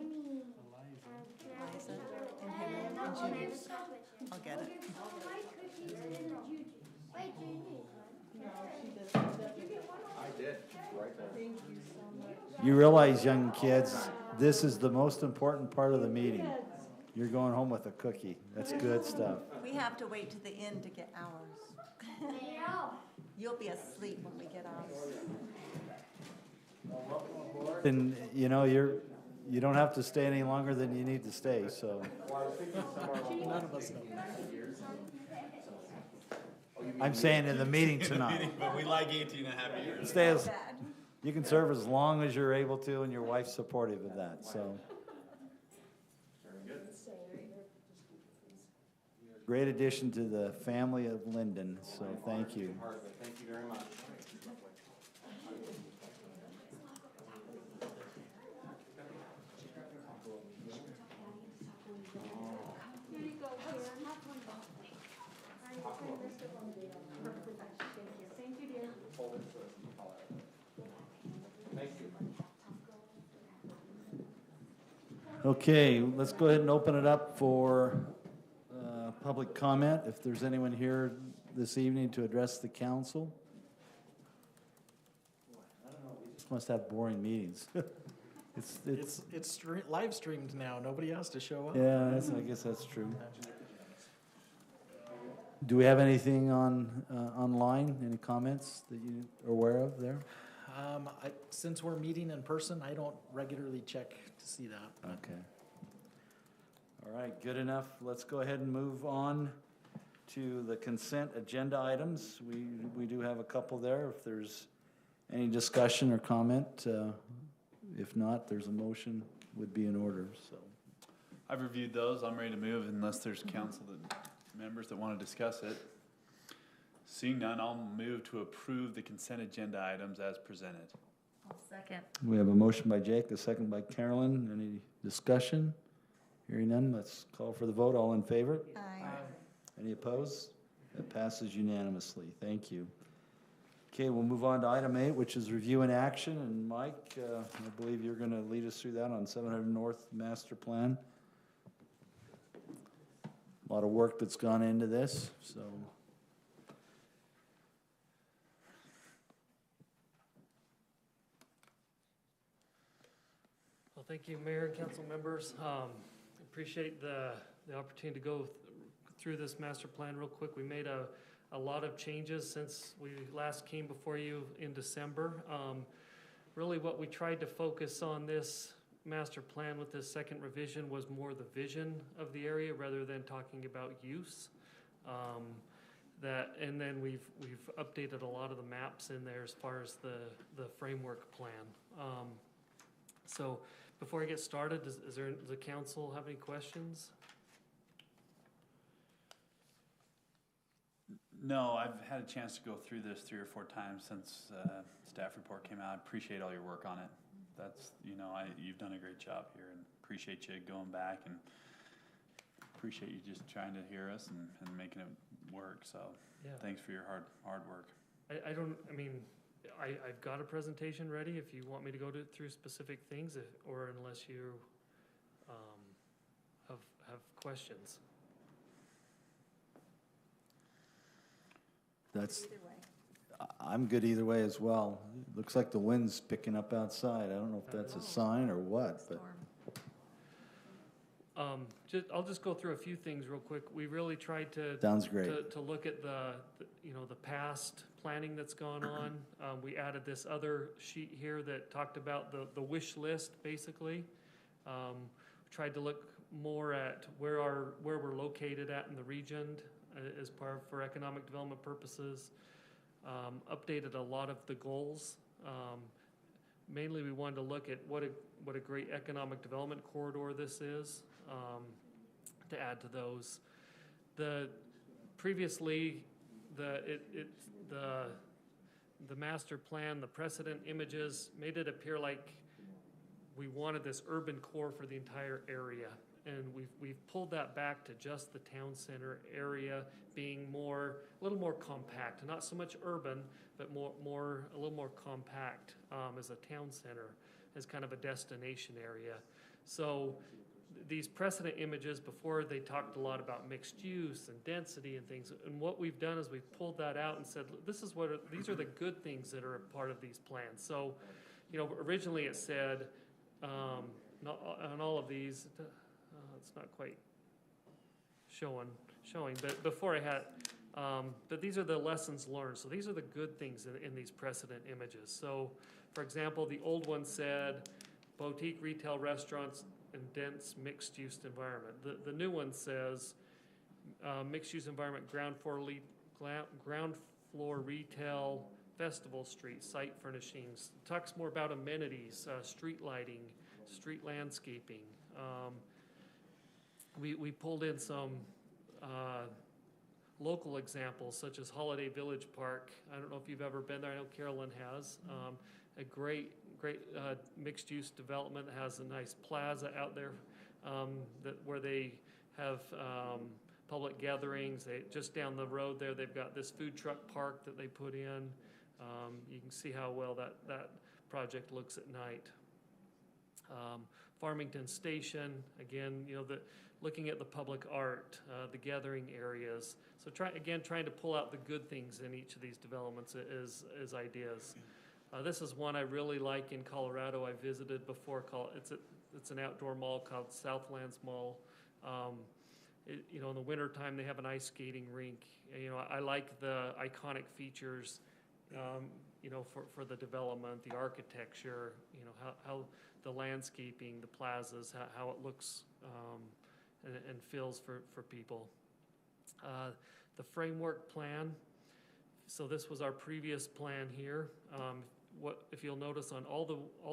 I have Eliza the chocolate? and Henry and No, Judy. there's a chocolate chip. I'll get it. My cookies and the juju. Wait, juju. I did, right there. Thank you so much. You realize, young kids, this is the most important part of the meeting. You're going home with a cookie. That's good stuff. We have to wait to the end to get ours. You'll be asleep when we get ours. And, you know, you don't have to stay any longer than you need to stay, so. None of us know. I'm saying in the meeting tonight. But we like 18 and a half years. Stay as, you can serve as long as you're able to, and your wife's supportive of that, so. Great addition to the family of Lindon, so thank you. Thank you very much. Here you go, dear. Thank you, dear. Thank you. Okay, let's go ahead and open it up for public comment, if there's anyone here this evening to address the council. I don't know, we just must have boring meetings. It's live streamed now. Nobody has to show up. Yeah, I guess that's true. Do we have anything on online? Any comments that you are aware of there? Since we're meeting in person, I don't regularly check to see that. Okay. All right, good enough. Let's go ahead and move on to the consent agenda items. We do have a couple there. If there's any discussion or comment, if not, there's a motion would be in order, so. I've reviewed those. I'm ready to move unless there's members that want to discuss it. Seeing none, I'll move to approve the consent agenda items as presented. I'll second. We have a motion by Jake, a second by Carolyn. Any discussion? Hearing none, let's call for the vote. All in favor? Aye. Any opposed? That passes unanimously. Thank you. Okay, we'll move on to item 8, which is review and action. And Mike, I believe you're going to lead us through that on 700 North Master Plan. A lot of work that's gone into this, so. Well, thank you, Mayor and council members. Appreciate the opportunity to go through this master plan real quick. We made a lot of changes since we last came before you in December. Really what we tried to focus on this master plan with this second revision was more the vision of the area rather than talking about use. And then we've updated a lot of the maps in there as far as the framework plan. So before I get started, does the council have any questions? No, I've had a chance to go through this 3 or 4 times since staff report came out. I appreciate all your work on it. That's, you've done a great job here, and appreciate you going back, and appreciate you just trying to hear us and making it work. So Yeah. Thanks for your hard work. I've got a presentation ready if you want me to go through specific things, or unless you have questions. I'm good either way as well. Looks like the wind's picking up outside. I don't know if that's a sign or what, but. I'll just go through a few things real quick. We really tried to. Sounds great. To look at the past planning that's gone on. We added this other sheet here that talked about the wish list, basically. Tried to look more at where we're located at in the region as part for economic development purposes. Updated a lot of the goals. Mainly we wanted to look at what a great economic development corridor this is, to add to those. Previously the master plan, the precedent images made it appear like we wanted this urban core for the entire area. And we've pulled that back to just the town center area being a little more compact, not so much urban, but a little more compact as a town center, as kind of a destination area. So these precedent images, before they talked a lot about mixed use and density and things. And what we've done is we've pulled that out and said, this is these are the good things that are a part of these plans. So, originally it said, on all of these, it's not quite showing, but before I had, but these are the lessons learned. So these are the good things in these precedent images. So, for example, the old one said boutique retail restaurants and dense mixed-use environment. The new one says mixed-use environment, ground floor retail, festival street, site furnishings. It talks more about amenities, street lighting, street landscaping. We pulled in some local examples, such as Holiday Village Park. I don't know if you've ever been there. I know Carolyn has. A great mixed-use development that has a nice plaza out there where they have public gatherings. Just down the road there, they've got this food truck park that they put in. You can see how well that project looks at night. Farmington Station, again, looking at the public art, the gathering areas. So trying to pull out the good things in each of these developments as ideas. This is one I really like in Colorado. I visited before. It's an outdoor mall called Southlands Mall. In the wintertime, they have an ice skating rink. I like the iconic features, for the development, the architecture, how the landscaping, the plazas, how it looks and feels for people. The framework plan. So this was our previous plan here. If you'll notice on all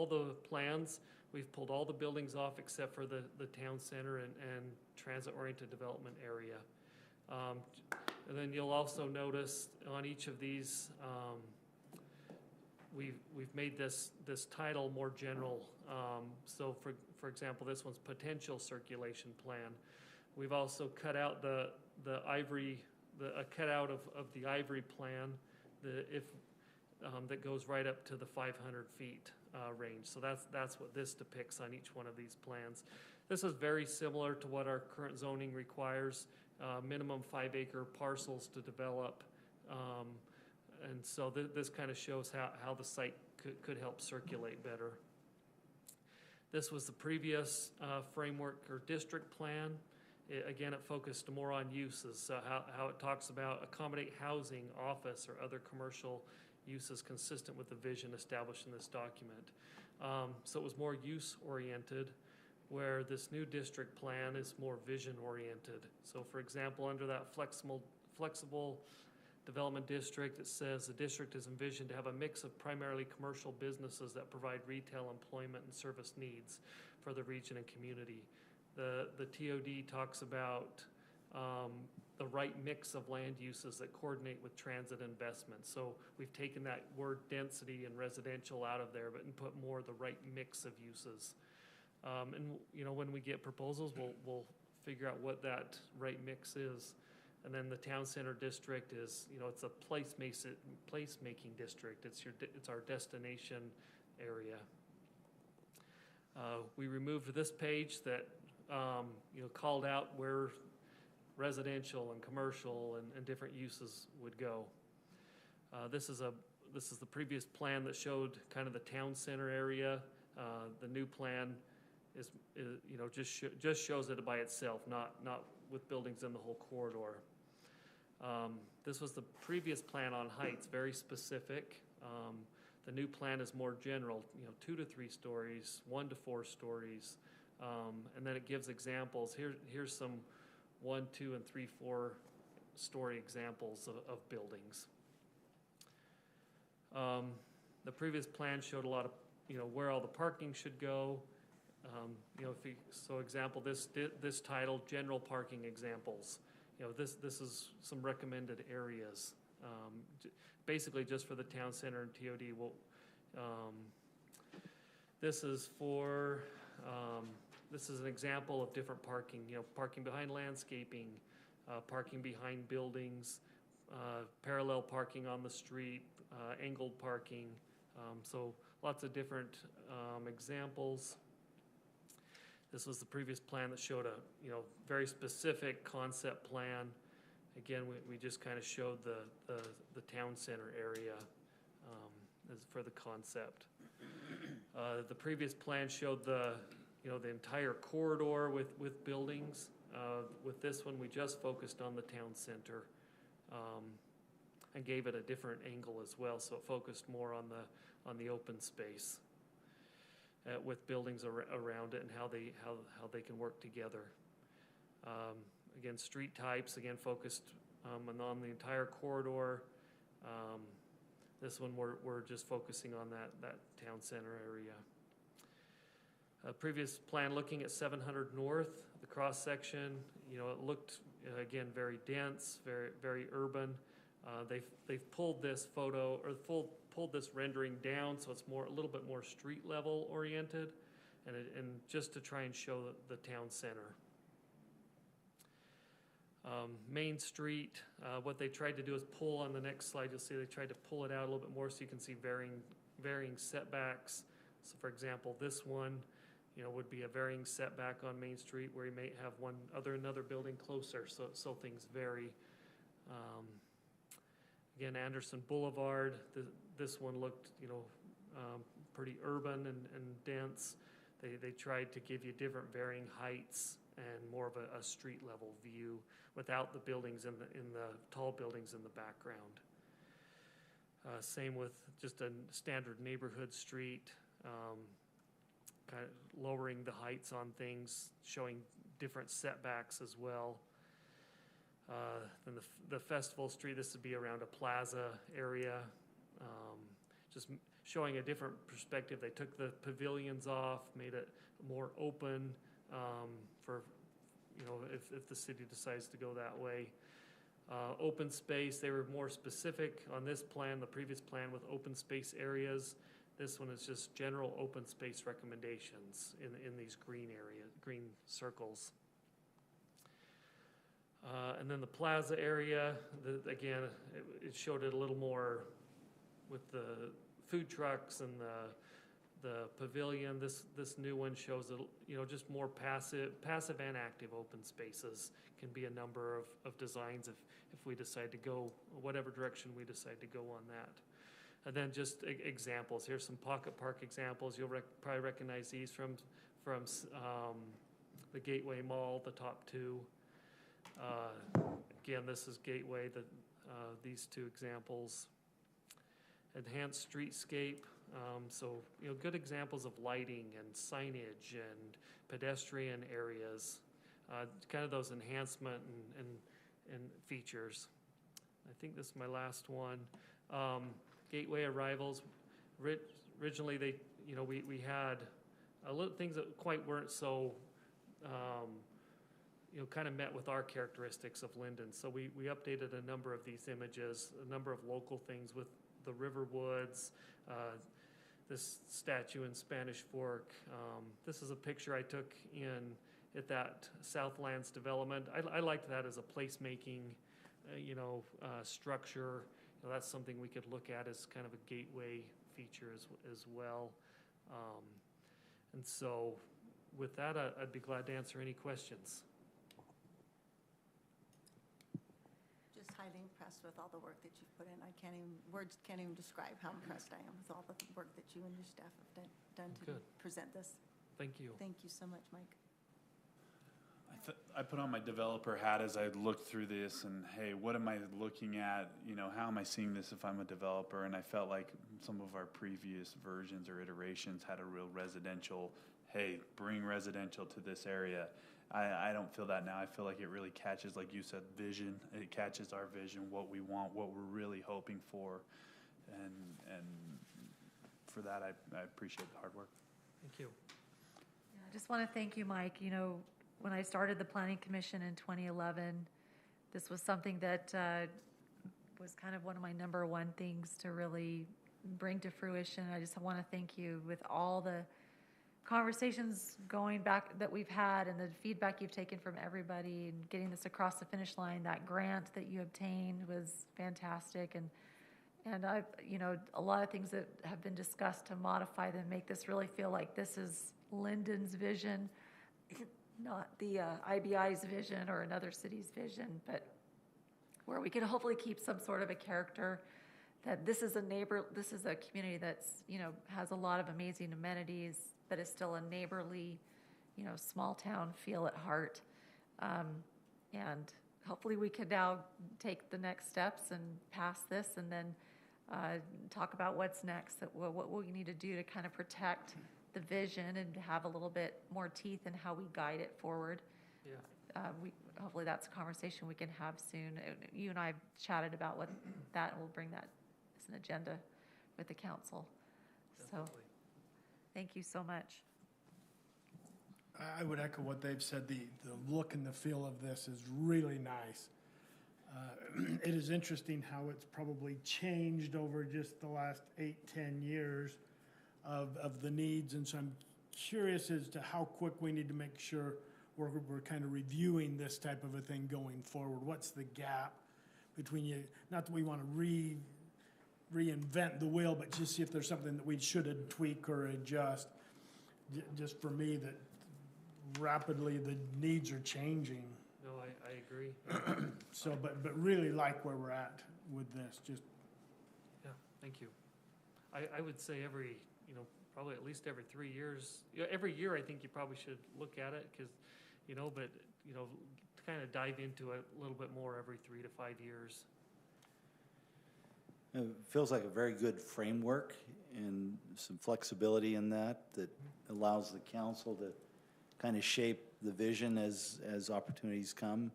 the plans, we've pulled all the buildings off except for the town center and transit-oriented development area. And then you'll also notice on each of these, we've made this title more general. So for example, this one's potential circulation plan. We've also cut out a cutout of the Ivory plan that goes right up to the 500 feet range. So that's what this depicts on each one of these plans. This is very similar to what our current zoning requires, minimum 5-acre parcels to develop. And so this kind of shows how the site could help circulate better. This was the previous framework or district plan. Again, it focused more on uses, so how it talks about accommodate housing, office, or other commercial uses consistent with the vision established in this document. So it was more use-oriented, where this new district plan is more vision-oriented. So for example, under that flexible development district, it says the district is envisioned to have a mix of primarily commercial businesses that provide retail, employment, and service needs for the region and community. The TOD talks about the right mix of land uses that coordinate with transit investment. So we've taken that word density and residential out of there, and put more the right mix of uses. And when we get proposals, we'll figure out what that right mix is. And then the town center district is, it's a place-making district. It's our destination area. We removed this page that called out where residential and commercial and different uses would go. This is the previous plan that showed kind of the town center area. The new plan is just shows it by itself, not with buildings in the whole corridor. This was the previous plan on heights, very specific. The new plan is more general, 2 to 3 stories, 1 to 4 stories, and then it gives examples. Here's some 1, 2, and 3, 4 story examples of buildings. The previous plan showed a lot of, where all the parking should go. Example, this title, general parking examples. This is some recommended areas. Basically just for the town center and TOD. This is an example of different parking, parking behind landscaping, parking behind buildings, parallel parking on the street, angled parking. So lots of different examples. This was the previous plan that showed a, very specific concept plan. Again, we just kind of showed the town center area as for the concept. The previous plan showed the entire corridor with buildings. With this one, we just focused on the town center and gave it a different angle as well, so it focused more on the open space with buildings around it and how they can work together. Again, street types, again, focused on the entire corridor. This one, we're just focusing on that town center area. Previous plan looking at 700 North, the cross section, it looked, again, very dense, very urban. They've pulled this photo, or pulled this rendering down so it's a little bit more street level oriented, and just to try and show the town center. Main Street, what they tried to do is pull on the next slide. You'll see they tried to pull it out a little bit more so you can see varying setbacks. So for example, this one, would be a varying setback on Main Street where you may have another building closer, so things vary. Again, Anderson Boulevard, this one looked, pretty urban and dense. They tried to give you different varying heights and more of a street level view without the buildings in the tall buildings in the background. Same with just a standard neighborhood street, kind of lowering the heights on things, showing different setbacks as well. Then the Festival Street, this would be around a plaza area, just showing a different perspective. They took the pavilions off, made it more open for, if the city decides to go that way. Open space, they were more specific on this plan, the previous plan with open space areas. This one is just general open space recommendations in these green circles. And then the plaza area, again, it showed it a little more with the food trucks and the pavilion. This new one shows it, just more passive and active open spaces. Can be a number of designs if we decide to go whatever direction we decide to go on that. And then just examples. Here's some pocket park examples. You'll probably recognize these from the Gateway Mall, the top two. Again, this is Gateway, these two examples. Enhanced streetscape, so good examples of lighting and signage and pedestrian areas, kind of those enhancement and features. I think this is my last one. Gateway arrivals. Originally, we had a little things that weren't so. Kind of met with our characteristics of Lindon. So we updated a number of these images, a number of local things with the river woods, this statue in Spanish Fork. This is a picture I took at that Southlands development. I liked that as a placemaking, structure. That's something we could look at as kind of a gateway feature as well. And so with that, I'd be glad to answer any questions. Highly impressed with all the work that you've put in. Words can't even describe how impressed I am with all the work that you and your staff have done to present this. Thank you. Thank you so much, Mike. I put on my developer hat as I looked through this, and hey, what am I looking at? How am I seeing this if I'm a developer? And I felt like some of our previous versions or iterations had a real residential, hey, bring residential to this area. I don't feel that now. I feel like it really catches, like you said, vision. It catches our vision, what we want, what we're really hoping for. And for that, I appreciate the hard work. Thank you. Yeah, I just want to thank you, Mike. When I started the Planning Commission in 2011, this was something that was kind of one of my number one things to really bring to fruition. I just want to thank you with all the conversations going back that we've had and the feedback you've taken from everybody and getting this across the finish line. That grant that you obtained was fantastic, and I've a lot of things that have been discussed to modify them, make this really feel like this is Lindon's vision not the IBI's vision or another city's vision, but where we can hopefully keep some sort of a character that this is a community that's, has a lot of amazing amenities, but is still a neighborly, small town feel at heart. And hopefully we can now take the next steps and pass this and then talk about what's next, what we need to do to kind of protect the vision and have a little bit more teeth in how we guide it forward. Yeah. Hopefully that's a conversation we can have soon. You and I have chatted about what that, and we'll bring that as an agenda with the council. Definitely. So, thank you so much. I would echo what they've said. The look and the feel of this is really nice. It is interesting how it's probably changed over just the last 8-10 years of the needs. And so I'm curious as to how quick we need to make sure we're kind of reviewing this type of a thing going forward. What's the gap between you? Not that we want to reinvent the wheel, but just see if there's something that we should tweak or adjust. Just for me, that rapidly the needs are changing. No, I agree. So, but really like where we're at with this. Just Yeah, thank you. I would say every, probably at least every 3 years, every year I think you probably should look at it because, but, to kind of dive into it a little bit more every 3 to 5 years. It feels like a very good framework and some flexibility in that allows the council to kind of shape the vision as opportunities come,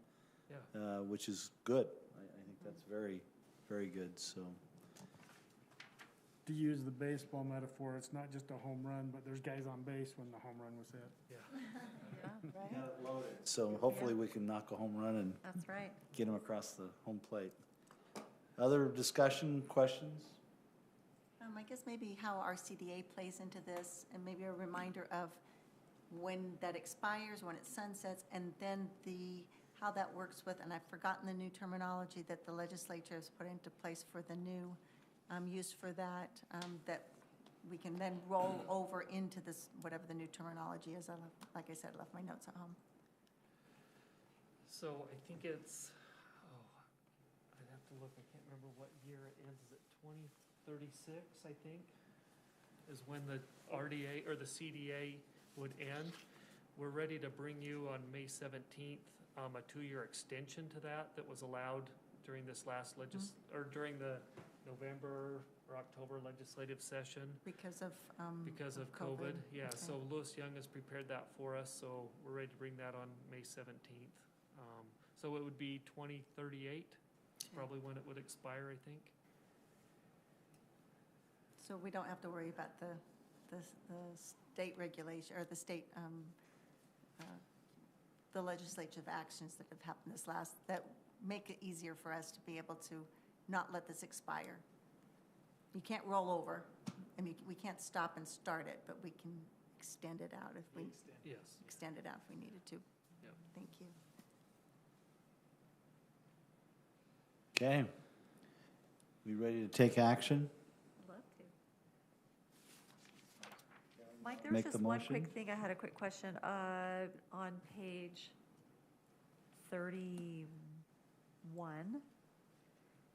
Yeah. which is good. I think that's very, very good, so. to use the baseball metaphor, it's not just a home run, but there's guys on base when the home run was hit. Yeah, right. So hopefully we can knock a home run and That's right. get them across the home plate. Other discussion, questions? I guess maybe how our CDA plays into this, and maybe a reminder of when that expires, when it sunsets, and then how that works with, and I've forgotten the new terminology that the legislature has put into place for the new use for that, that we can then roll over into this, whatever the new terminology is. Like I said, I left my notes at home. So I think it's, I'd have to look, I can't remember what year it ends. Is it 2036, I think, is when the RDA or the CDA would end. We're ready to bring you on May 17th, a 2-year extension to that was allowed during this last or during the November or October legislative session. Because of COVID. Yeah, Okay. so Lewis Young has prepared that for us, so we're ready to bring that on May 17th. So it would be 2038, is probably when it would expire, I think. So we don't have to worry about the state regulation, or the state, the legislative actions that have happened that make it easier for us to be able to not let this expire. You can't roll over. I mean, we can't stop and start it, but we can extend it out if we extend it out if we needed to. Yep. Thank you. Okay. We ready to take action? I'd love to. Mike, there was Make the just one motion. quick thing. I had a quick question. On page 31,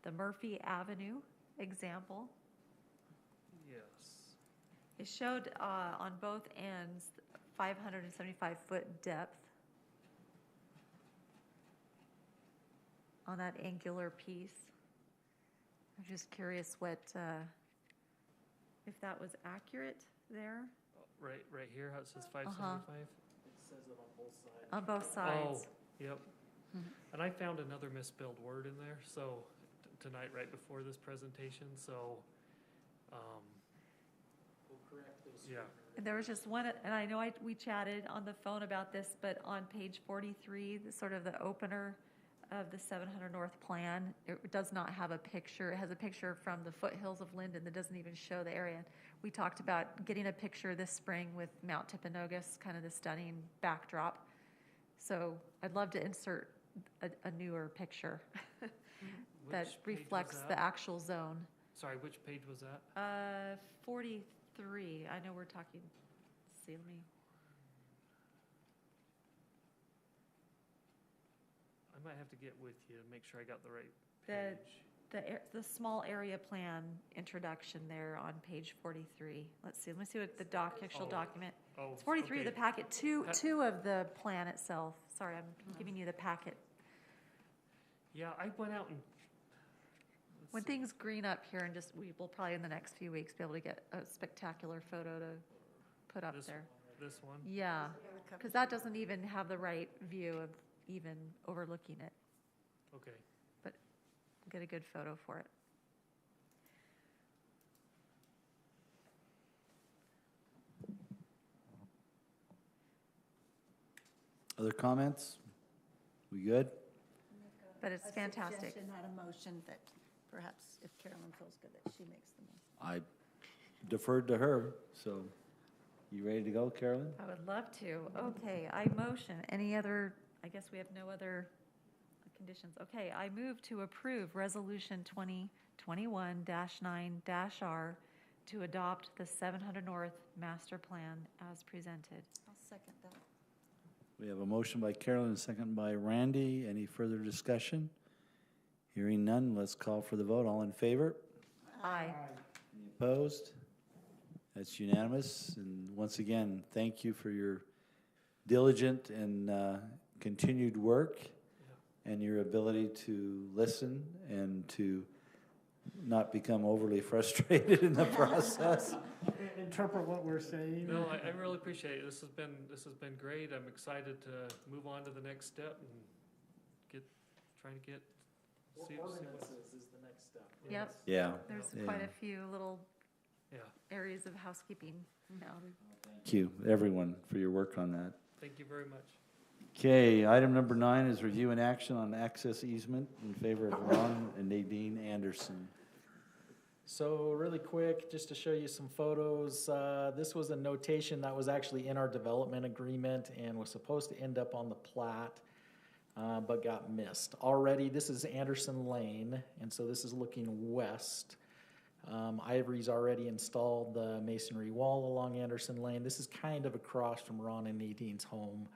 the Murphy Avenue example, Yes. it showed on both ends 575-foot depth on that angular piece. I'm just curious if that was accurate there Right here, how it says 575? It says it on both sides. on both sides. Oh, yep. And I found another misspelled word in there, so, tonight, right before this presentation, so, We'll correct those. yeah. And there was just one, and I know we chatted on the phone about this, but on page 43, the sort of the opener of the 700 North plan, it does not have a picture. It has a picture from the foothills of Lindon that doesn't even show the area. We talked about getting a picture this spring with Mount Timpanogos, kind of the stunning backdrop. So I'd love to insert a newer picture that Which page was reflects that? the actual zone. Sorry, which page was that? 43, I know we're talking, see, let me. I might have to get with you to make sure I got the right The- page. The small area plan introduction there on page 43. Let me see what the actual Oh. document. Oh, It's 43 of the okay. packet, two of the plan itself. Sorry, I'm giving you the packet. Yeah, I went out and. let's When see. things green up here and we will probably in the next few weeks be able to get a spectacular photo to put up This- there. This one? Yeah, because that doesn't even have the right view of even overlooking it. Okay. Get a good photo for it. Other comments? We good? But it's fantastic. A suggestion, not a motion, that perhaps if Carolyn feels good, that she makes the motion. I deferred to her, so you ready to go, Carolyn? I would love to. Okay, I motion. Any other, I guess we have no other conditions. Okay, I move to approve Resolution 2021-9-R to adopt the 700 North Master Plan as presented. I'll second that. We have a motion by Carolyn and a second by Randy. Any further discussion? Hearing none, let's call for the vote. All in favor? Aye. Any opposed? That's unanimous. And once again, thank you for your diligent and continued work and your ability to listen and to not become overly frustrated in the process. Interpret what we're saying. No, I really appreciate it. This has been great. I'm excited to move on to the next step and trying to get. see what- Ordinances is the next step. Yep. Yeah. There's Yeah. quite a few little Yeah, areas of housekeeping now. Thank you, everyone, for your work on that. thank you very much. Okay, item number 9 is review and action on access easement in favor of Ron and Nadine Anderson. So really quick, just to show you some photos, this was a notation that was actually in our development agreement and was supposed to end up on the plat, but got missed. Already, this is Anderson Lane, and so this is looking west. Ivory's already installed the masonry wall along Anderson Lane. This is kind of across from Ron and Nadine's home.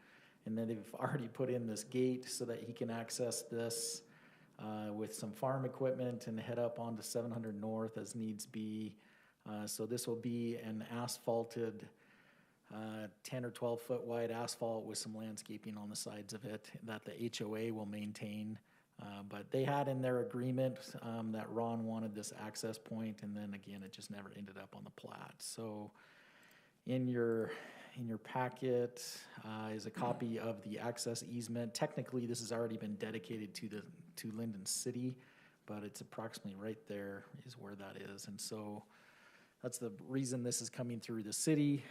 And then they've already put in this gate so that he can access this with some farm equipment and head up onto 700 North as needs be. So this will be an asphalted 10 or 12 foot wide asphalt with some landscaping on the sides of it that the HOA will maintain. But they had in their agreement that Ron wanted this access point, and then again, it just never ended up on the plat. So in your packet is a copy of the access easement. Technically, this has already been dedicated to Lindon City, but it's approximately right there is where that is. And so that's the reason this is coming through the city.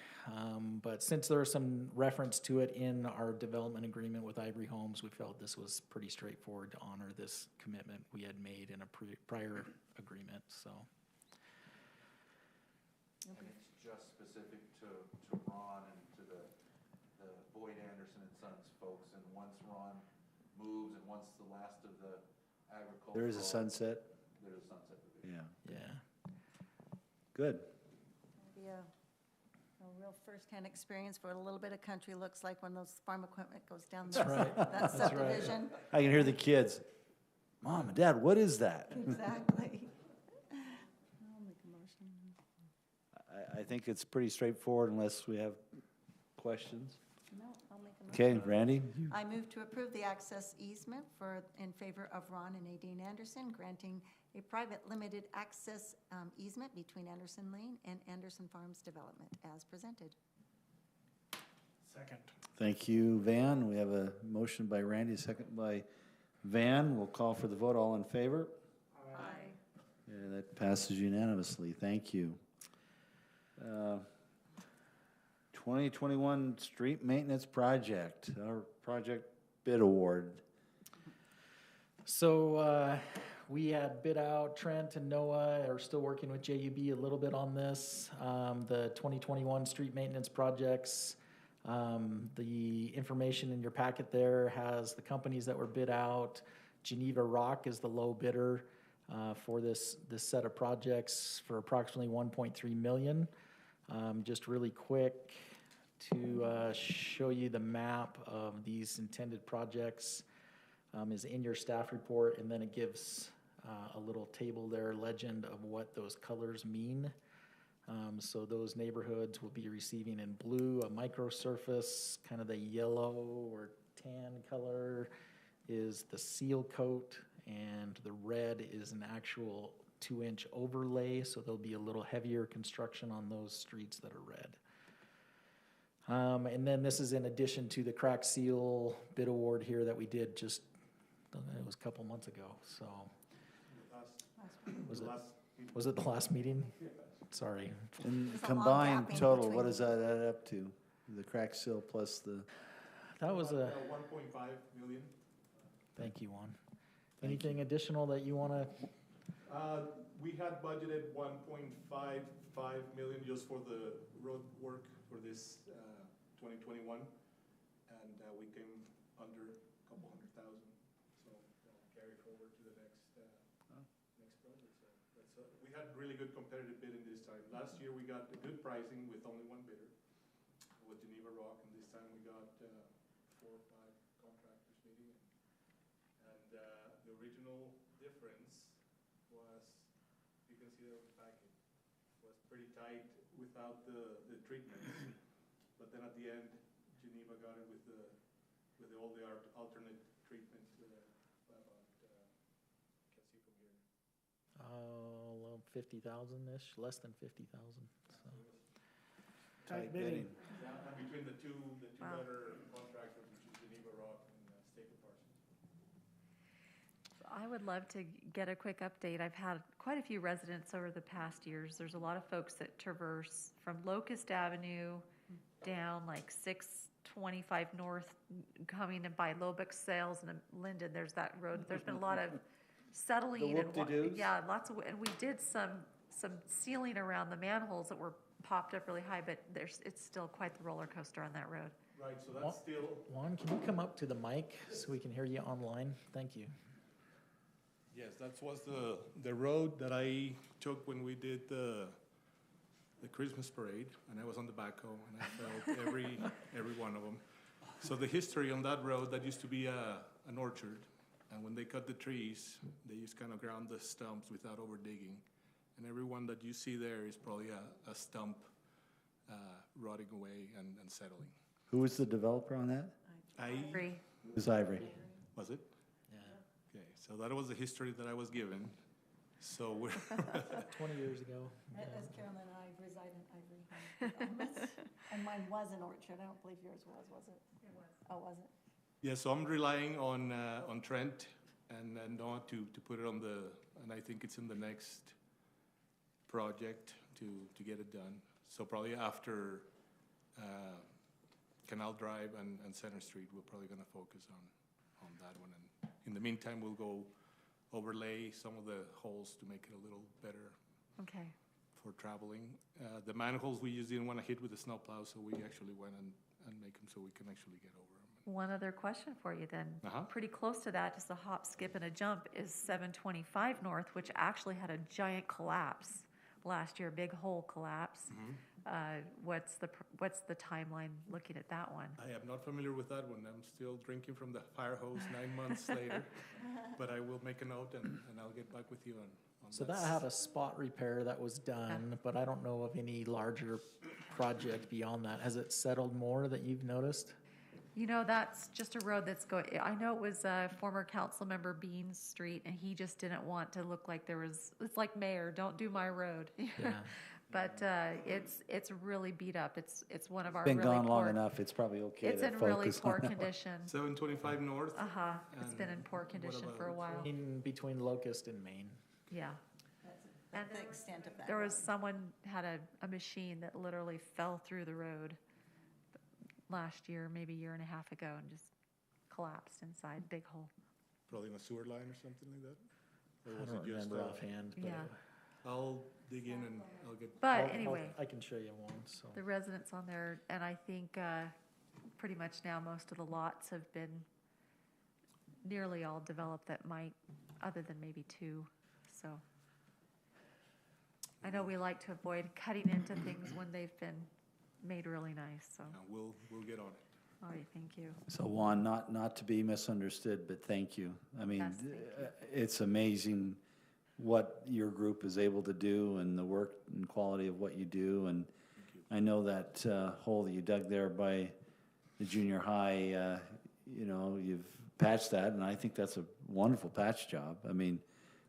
But since there is some reference to it in our development agreement with Ivory Homes, we felt this was pretty straightforward to honor this commitment we had made in a prior agreement, so. And it's just specific to Ron and to the Boyd Anderson and Sons folks, and once Ron moves and once the last of the agricultural. There is a sunset. There's a sunset division. Yeah, Yeah. good. Maybe a real firsthand experience for what a little bit of country looks like when those farm equipment goes down That's right. that That's right. subdivision. I can hear the kids. Mom and Dad, what is that? Exactly. I'll make a motion. I think it's pretty straightforward unless we have questions. No, I'll make a motion. Okay, Randy? I move to approve the access easement in favor of Ron and Nadine Anderson, granting a private limited access easement between Anderson Lane and Anderson Farms Development as presented. Second. Thank you, Van. We have a motion by Randy, a second by Van. We'll call for the vote. All in favor? Aye. Yeah, that passes unanimously. Thank you. 2021 Street Maintenance Project, our project bid award. So we had bid out, Trent and Noah are still working with JUB a little bit on this. The 2021 street maintenance projects, the information in your packet there has the companies that were bid out. Geneva Rock is the low bidder for this set of projects for approximately $1.3 million. Just really quick to show you the map of these intended projects. is in your staff report, and then it gives a little table there, legend of what those colors mean. So those neighborhoods will be receiving in blue a microsurface, kind of the yellow or tan color is the seal coat, and the red is an actual 2-inch overlay, so there'll be a little heavier construction on those streets that are red. And then this is in addition to the crack seal bid award here that we did just, it was a couple months ago, so. Was it the last meeting? Sorry. And There's a long combined gap in total, between. what does that add up to? The crack seal plus the, That was a, 1.5 million. thank you, Juan. Anything additional that you want to, We had budgeted 1.55 million just for the road work for this 2021, and we came under a couple $100,000, so that'll carry forward to the next project. So that's we had really good competitive bidding this time. Last year we got good pricing with only one bidder, with Geneva Rock, and this time we got 4 or 5 contractors bidding. And the original difference was, you can see that on the packet, was pretty tight without the treatments. But then at the end, Geneva got it with all the alternate treatments about, can't see from here. well, 50,000-ish, less than 50,000, so. Tight bidding. Yeah, and between the two Wow. better contractors, which is Geneva Rock and Staple Parsons. I would love to get a quick update. I've had quite a few residents over the past years. There's a lot of folks that traverse from Locust Avenue down like 625 North, coming in by Lobach Sales and Lindon. There's that road. There's been a lot of settling and whoop-de-doos? yeah, lots of, and we did some sealing around the manholes that were popped up really high, but it's still quite the roller coaster on that road. Right, so that's still, Juan, can you come up to the mic so we can hear you online? Thank you. yes, that was the road that I took when we did the Christmas parade, and I was on the backhoe, and I felt every one of them. So the history on that road, that used to be an orchard, and when they cut the trees, they just kind of ground the stumps without over digging. And every one that you see there is probably a stump rotting away and settling. who was the developer on that? Agree. It was Ivory. Was it? Yeah, Okay, so that was the history that I was given. So we're 20 years ago. Yeah. As Carolyn and I reside in Ivory. And mine was an orchard. I don't believe yours was it? It was. Oh, was it? yeah, so I'm relying on Trent and Noah to put it on and I think it's in the next project to get it done. So probably after Canal Drive and Center Street, we're probably going to focus on that one. And in the meantime, we'll go overlay some of the holes to make it a little better Okay. for traveling. The manholes we just didn't want to hit with the snowplow, so we actually went and make them so we can actually get over them. One other question for you then. Uh-huh. Pretty close to that, just a hop, skip, and a jump, is 725 North, which actually had a giant collapse last year, big hole collapse. What's the timeline looking at that one? I am not familiar with that one. I'm still drinking from the fire hose 9 months later, but I will make a note and I'll get back with you on So that had a spot repair that was done, but I don't know of any larger project beyond that. Has it settled more that you've noticed? You know, that's just a road that's going, I know it was former council member Bean's Street, and he just didn't want to look like there was, it's like mayor, don't do my road. Yeah. But it's really beat up. It's one of our Been really gone long poor, enough, it's probably okay it's to in really focus poor on that. condition. 725 North. It's been in poor condition for a while. In between Locust and Maine. Yeah. And The extent of that. there was road. someone had a machine that literally fell through the road last year, maybe a year and a half ago, and just collapsed inside, big hole. Probably in a sewer line or something like that? Or I was don't it just, remember offhand, but Yeah. I'll dig in and I'll get. But anyway, I can show you one, so. the residents on there, and I think pretty much now most of the lots have been nearly all developed that might, other than maybe 2, so. I know we like to avoid cutting into things when they've been made really nice, so. We'll get on it. All right, thank you. So Juan, not to be misunderstood, but thank you. I mean, Yes, thank you. it's amazing what your group is able to do and the work and quality of what you do. And I know that hole that you dug there by the junior high, you know, you've patched that, and I think that's a wonderful patch job. I mean,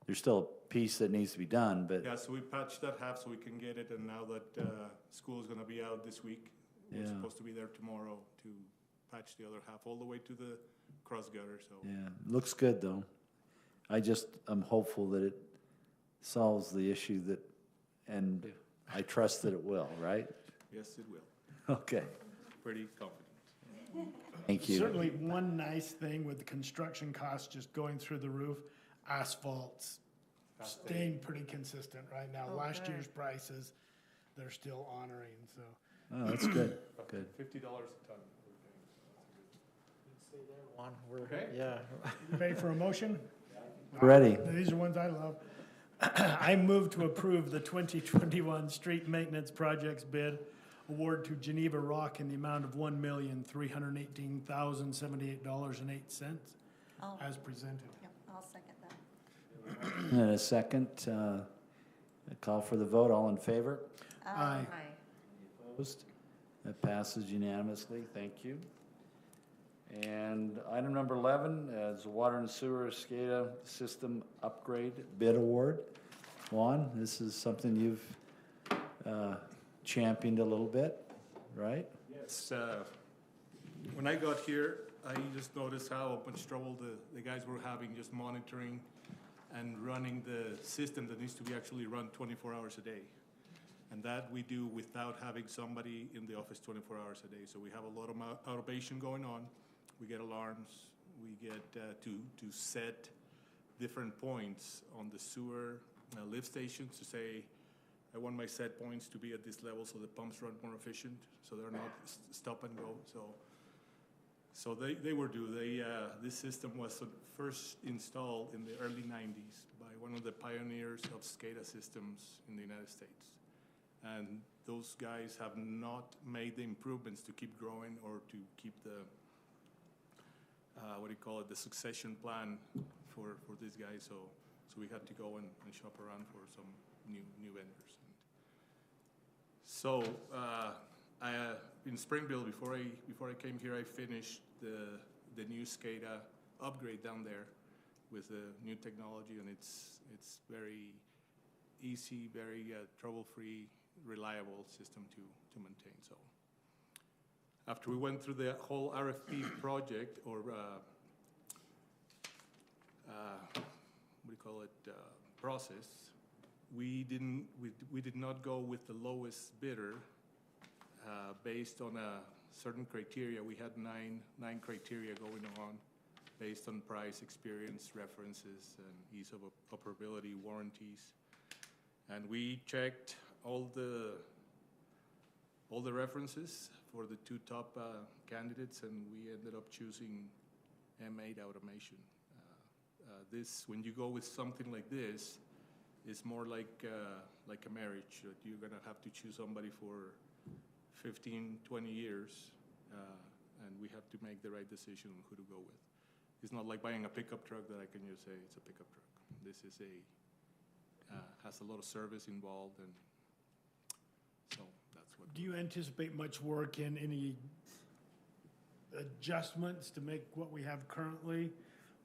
there's still a piece that needs to be done, but Yeah, so we patched that half so we can get it, and now that school is gonna be out this week, we're Yeah. supposed to be there tomorrow to patch the other half all the way to the cross gutter, so. yeah, looks good though. I'm hopeful that it solves the issue that, and I trust that it will, right? Yes, it will. Okay, Pretty confident. thank you. Certainly, one nice thing with the construction costs just going through the roof, asphalt's staying pretty consistent right now. Oh, Last good. year's prices, they're still honoring, so. Oh, that's good, good. $50 a ton. Stay there, Juan. We're, Okay. yeah. Ready for a motion? Ready. These are ones I love. I move to approve the 2021 street maintenance projects bid award to Geneva Rock in the amount of $1,318,078.08 I'll, as presented. yep, I'll second that. And a second, a call for the vote, all in favor? Aye. Hi. Opposed? That passes unanimously, thank you. And item number 11 is Water and Sewer SCADA System Upgrade Bid Award. Juan, this is something you've championed a little bit, right? Yes, when I got here, I just noticed how much trouble the guys were having just monitoring and running the system that needs to be actually run 24 hours a day. And that we do without having somebody in the office 24 hours a day. So we have a lot of automation going on. We get alarms, we get to set different points on the sewer lift stations to say, I want my set points to be at this level so the pumps run more efficient, so they're not stop and go. So they were due. This system was first installed in the early 90s by one of the pioneers of SCADA systems in the United States. And those guys have not made the improvements to keep growing or to keep the, the succession plan for these guys. So we had to go and shop around for some new vendors. So in Springville, before I came here, I finished the new SCADA upgrade down there with the new technology, and it's very easy, very trouble-free, reliable system to maintain. So after we went through the whole RFP project, or process, we did not go with the lowest bidder based on a certain criteria. We had nine criteria going on based on price, experience, references, and ease of operability, warranties. And we checked all the references for the two top candidates, and we ended up choosing M8 Automation. When you go with something like this, it's more like a marriage. You're gonna have to choose somebody for 15, 20 years, and we have to make the right decision on who to go with. It's not like buying a pickup truck that I can just say it's a pickup truck. This is has a lot of service involved, and so that's what. Do you anticipate much work in any adjustments to make what we have currently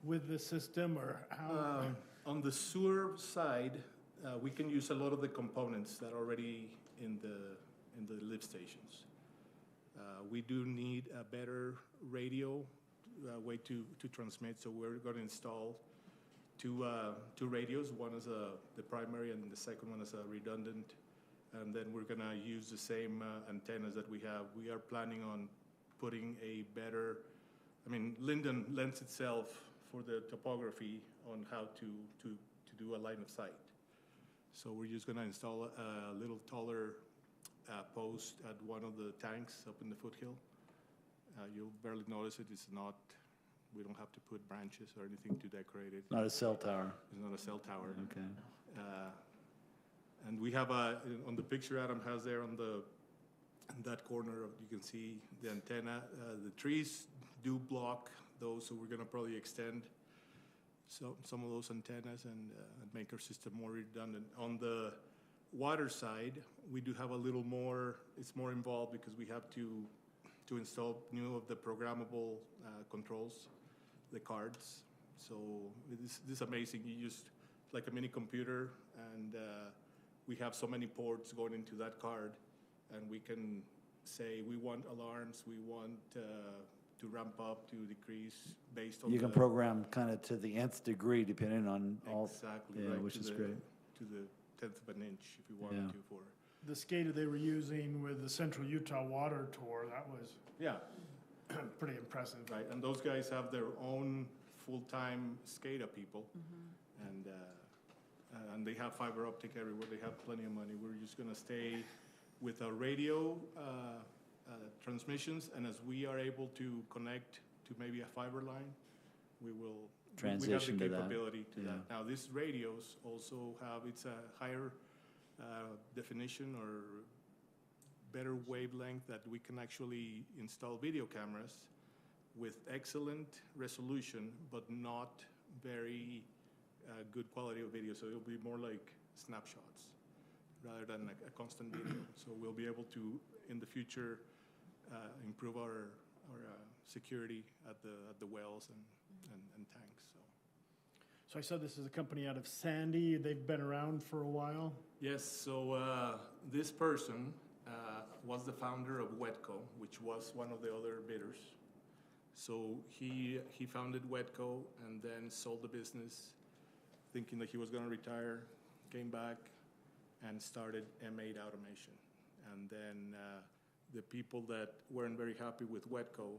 with the system, or how? On the sewer side, we can use a lot of the components that are already in the lift stations. We do need a better radio way to transmit, so we're going to install two radios. One is the primary, and the second one is a redundant. And then we're going to use the same antennas that we have. We are planning on putting a better, Lindon lends itself for the topography on how to do a line of sight. So we're just going to install a little taller post at one of the tanks up in the foothill. You'll barely notice it. We don't have to put branches or anything to decorate it. Not a cell tower. It's not a cell tower. Okay. And we have on the picture Adam has there on the in that corner, you can see the antenna. The trees do block those, so we're gonna probably extend some of those antennas and make our system more redundant. On the water side, we do have a little more, it's more involved because we have to install new of the programmable controls, the cards. So this is amazing. You use like a mini computer, and we have so many ports going into that card, and we can say we want alarms, we want to ramp up, to decrease based on You can program kind of to the nth degree depending on all. Exactly, Yeah, right, which to is the- great. to the 10th of an inch if you wanted Yeah. to for. The SCADA they were using with the Central Utah Water Tour, that was Yeah, pretty impressive. right, and those guys have their own full-time SCADA people, and they have fiber optic everywhere, they have plenty of money. We're just gonna stay with our radio transmissions, and as we are able to connect to maybe a fiber line, we will. Transition to We that. have the capability to Yeah. that. Now, these radios also have, it's a higher definition or better wavelength that we can actually install video cameras with excellent resolution, but not very good quality of video. So it'll be more like snapshots rather than a constant video. So we'll be able to, in the future, improve our security at the wells and tanks. So I saw this is a company out of Sandy. They've been around for a while. Yes, so this person was the founder of Wetco, which was one of the other bidders. So he founded Wetco and then sold the business, thinking that he was going to retire, came back and started M8 Automation. And then the people that weren't very happy with Wetco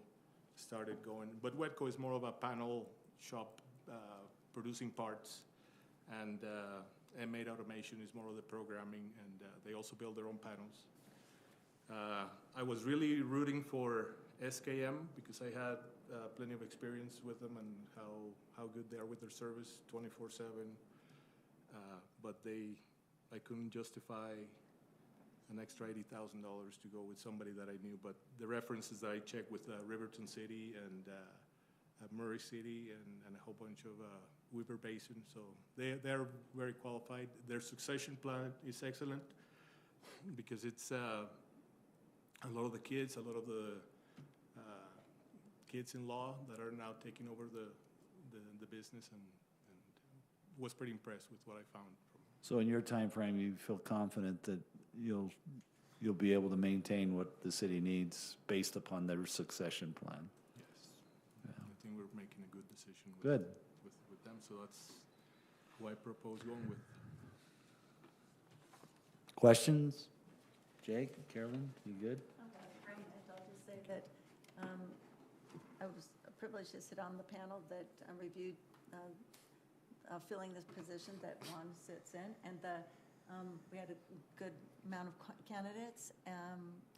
started going, but Wetco is more of a panel shop producing parts, and M8 Automation is more of the programming, and they also build their own panels. I was really rooting for SKM because I had plenty of experience with them and how good they are with their service 24/7, but I couldn't justify an extra $80,000 to go with somebody that I knew. But the references that I checked with Riverton City and Murray City and a whole bunch of Weber Basin, so they're very qualified. Their succession plan is excellent because it's a lot of the kids, a lot of the kids-in-law that are now taking over the business, and was pretty impressed with what I found. So in your time frame, you feel confident that you'll be able to maintain what the city needs based upon their succession plan? Yes. Yeah. I think we're making a good decision Good. With them, so that's who I propose going with. Questions? Jake, Carolyn, you good? Okay, I'll just say that I was privileged to sit on the panel that reviewed filling this position that Juan sits in, and we had a good amount of candidates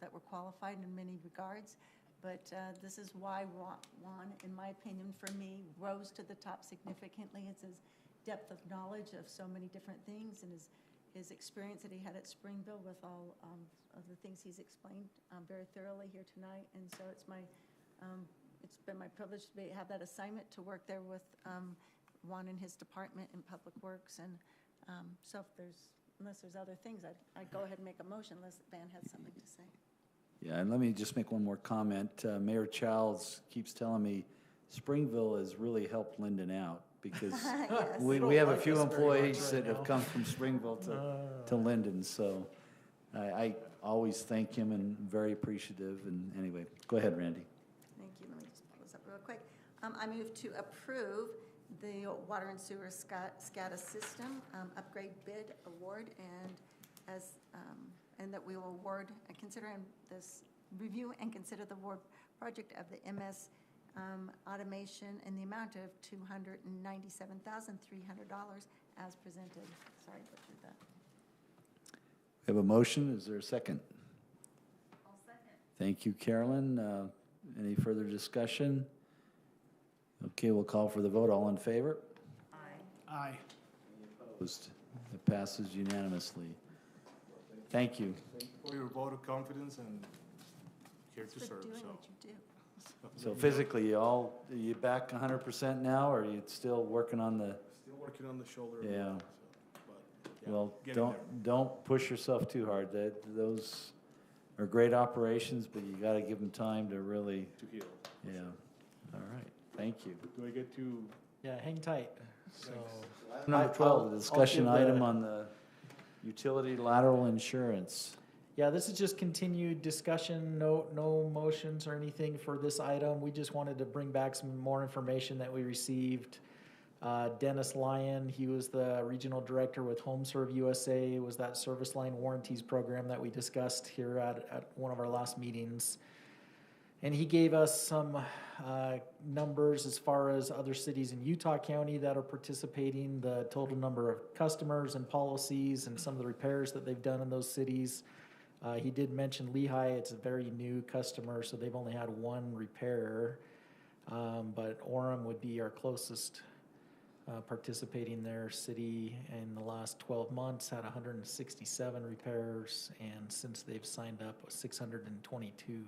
that were qualified in many regards, but this is why Juan, in my opinion, for me, rose to the top significantly. It's his depth of knowledge of so many different things, and his experience that he had at Springville with all of the things he's explained very thoroughly here tonight. And so it's been my privilege to have that assignment to work there with Juan and his department in Public Works. And so unless there's other things, I'd go ahead and make a motion unless Van has something to say. Yeah, and let me just make one more comment. Mayor Childs keeps telling me Springville has really helped Lindon out because Yes. we have a like few us very much employees right that have now. come from Springville to Lindon, so I always thank him and very appreciative. And anyway, go ahead, Randy. Thank you. Let me just pull this up real quick. I move to approve the water and sewer SCADA system upgrade bid award, and that we will award, review and consider the award project of the MS automation in the amount of $297,300 as presented. Sorry, I butchered that. We have a motion. Is there a second? I'll second. Thank you, Carolyn. Any further discussion? Okay, we'll call for the vote. All in favor? Aye. Aye. Opposed? It passes unanimously. Thank you. Thank you for your vote of confidence, and here to For serve, doing so. what you do. So physically, are you back 100% now, or are you still working on the, Still working on the shoulder. a Yeah. little, so, but, yeah, well, getting there. don't push yourself too hard. Those are great operations, but you gotta give them time to really, To heal. yeah. All right, thank you. Do I get to? Yeah, hang tight. So, Number 12, the I'll discussion give item the- on the utility lateral insurance. yeah, this is just continued discussion, no motions or anything for this item. We just wanted to bring back some more information that we received. Dennis Lyon, he was the regional director with HomeServe USA, was that service line warranties program that we discussed here at one of our last meetings. And he gave us some numbers as far as other cities in Utah County that are participating, the total number of customers and policies and some of the repairs that they've done in those cities. He did mention Lehigh, it's a very new customer, so they've only had one repair. But Orem would be our closest participating there. City in the last 12 months had 167 repairs, and since they've signed up, 622.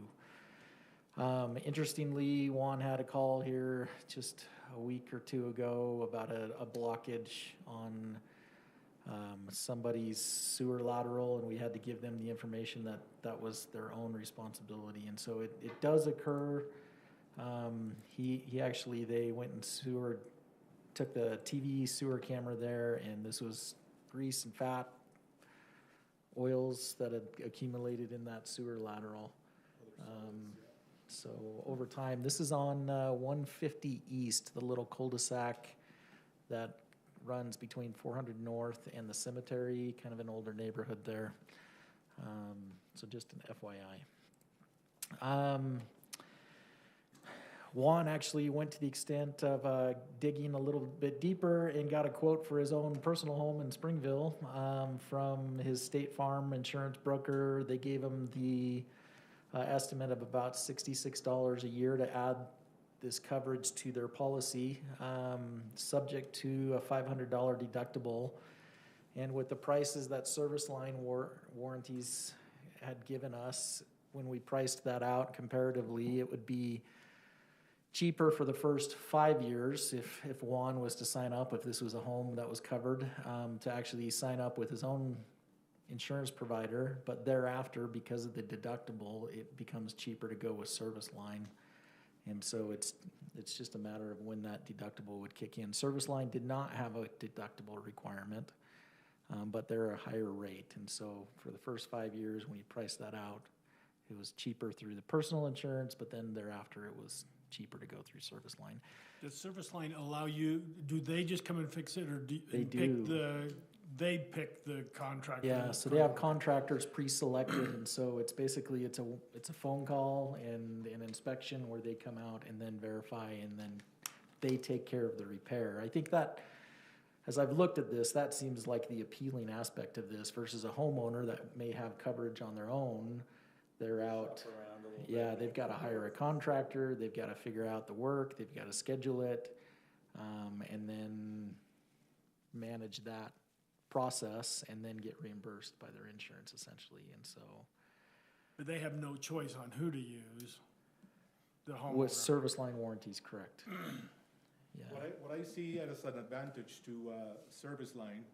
Interestingly, Juan had a call here just a week or two ago about a blockage on somebody's sewer lateral, and we had to give them the information that that was their own responsibility. And so it does occur. He actually, they went and took the TV sewer camera there, and this was grease and fat oils that had accumulated in that sewer lateral. So over time, this is on 150 East, the little cul-de-sac that runs between 400 North and the cemetery, kind of an older neighborhood there. So just an FYI. Juan actually went to the extent of digging a little bit deeper and got a quote for his own personal home in Springville from his State Farm insurance broker. They gave him the estimate of about $66 a year to add this coverage to their policy, subject to a $500 deductible. And with the prices that service line warranties had given us, when we priced that out comparatively, it would be cheaper for the first 5 years if Juan was to sign up, if this was a home that was covered, to actually sign up with his own insurance provider. But thereafter, because of the deductible, it becomes cheaper to go with service line. And so it's just a matter of when that deductible would kick in. Service line did not have a deductible requirement, but they're a higher rate. And so for the first 5 years, when you price that out, it was cheaper through the personal insurance, but then thereafter it was cheaper to go through service line. Does service line allow you, do they just come and fix it, or They do. They pick the contractor? Yeah, so they have contractors pre-selected, and so it's basically, it's a phone call and an inspection where they come out and then verify, and then they take care of the repair. I think that, as I've looked at this, that seems like the appealing aspect of this versus a homeowner that may have coverage on their own. They're out, yeah, they've got to hire a contractor, they've got to figure out the work, they've got to schedule it, and then manage that process and then get reimbursed by their insurance essentially. And so But they have no choice on who to use, the homeowner. with service line warranties, correct. Yeah. What I see as an advantage to service line,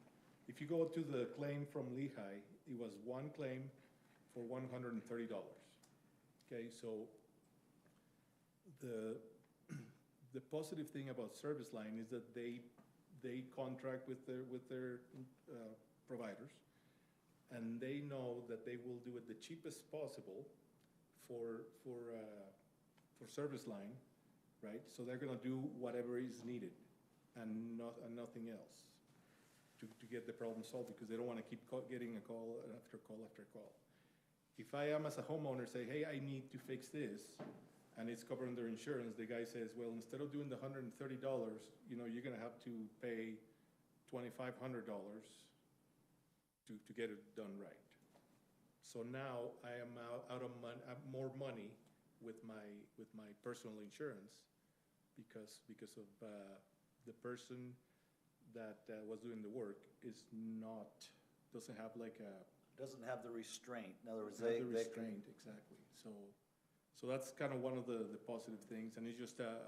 if you go to the claim from Lehigh, it was one claim for $130. Okay, so the positive thing about service line is that they contract with their providers, and they know that they will do it the cheapest possible for service line, right? So they're gonna do whatever is needed and nothing else to get the problem solved, because they don't wanna keep getting a call after call after call. If I am, as a homeowner, say, hey, I need to fix this, and it's covered under insurance, the guy says, well, instead of doing the $130, you're gonna have to pay $2,500 to get it done right. So now I am out of more money with my personal insurance because of the person that was doing the work doesn't have like a Doesn't have the restraint. In other words, the restraint, exactly. So that's kind of one of the positive things, and it's just a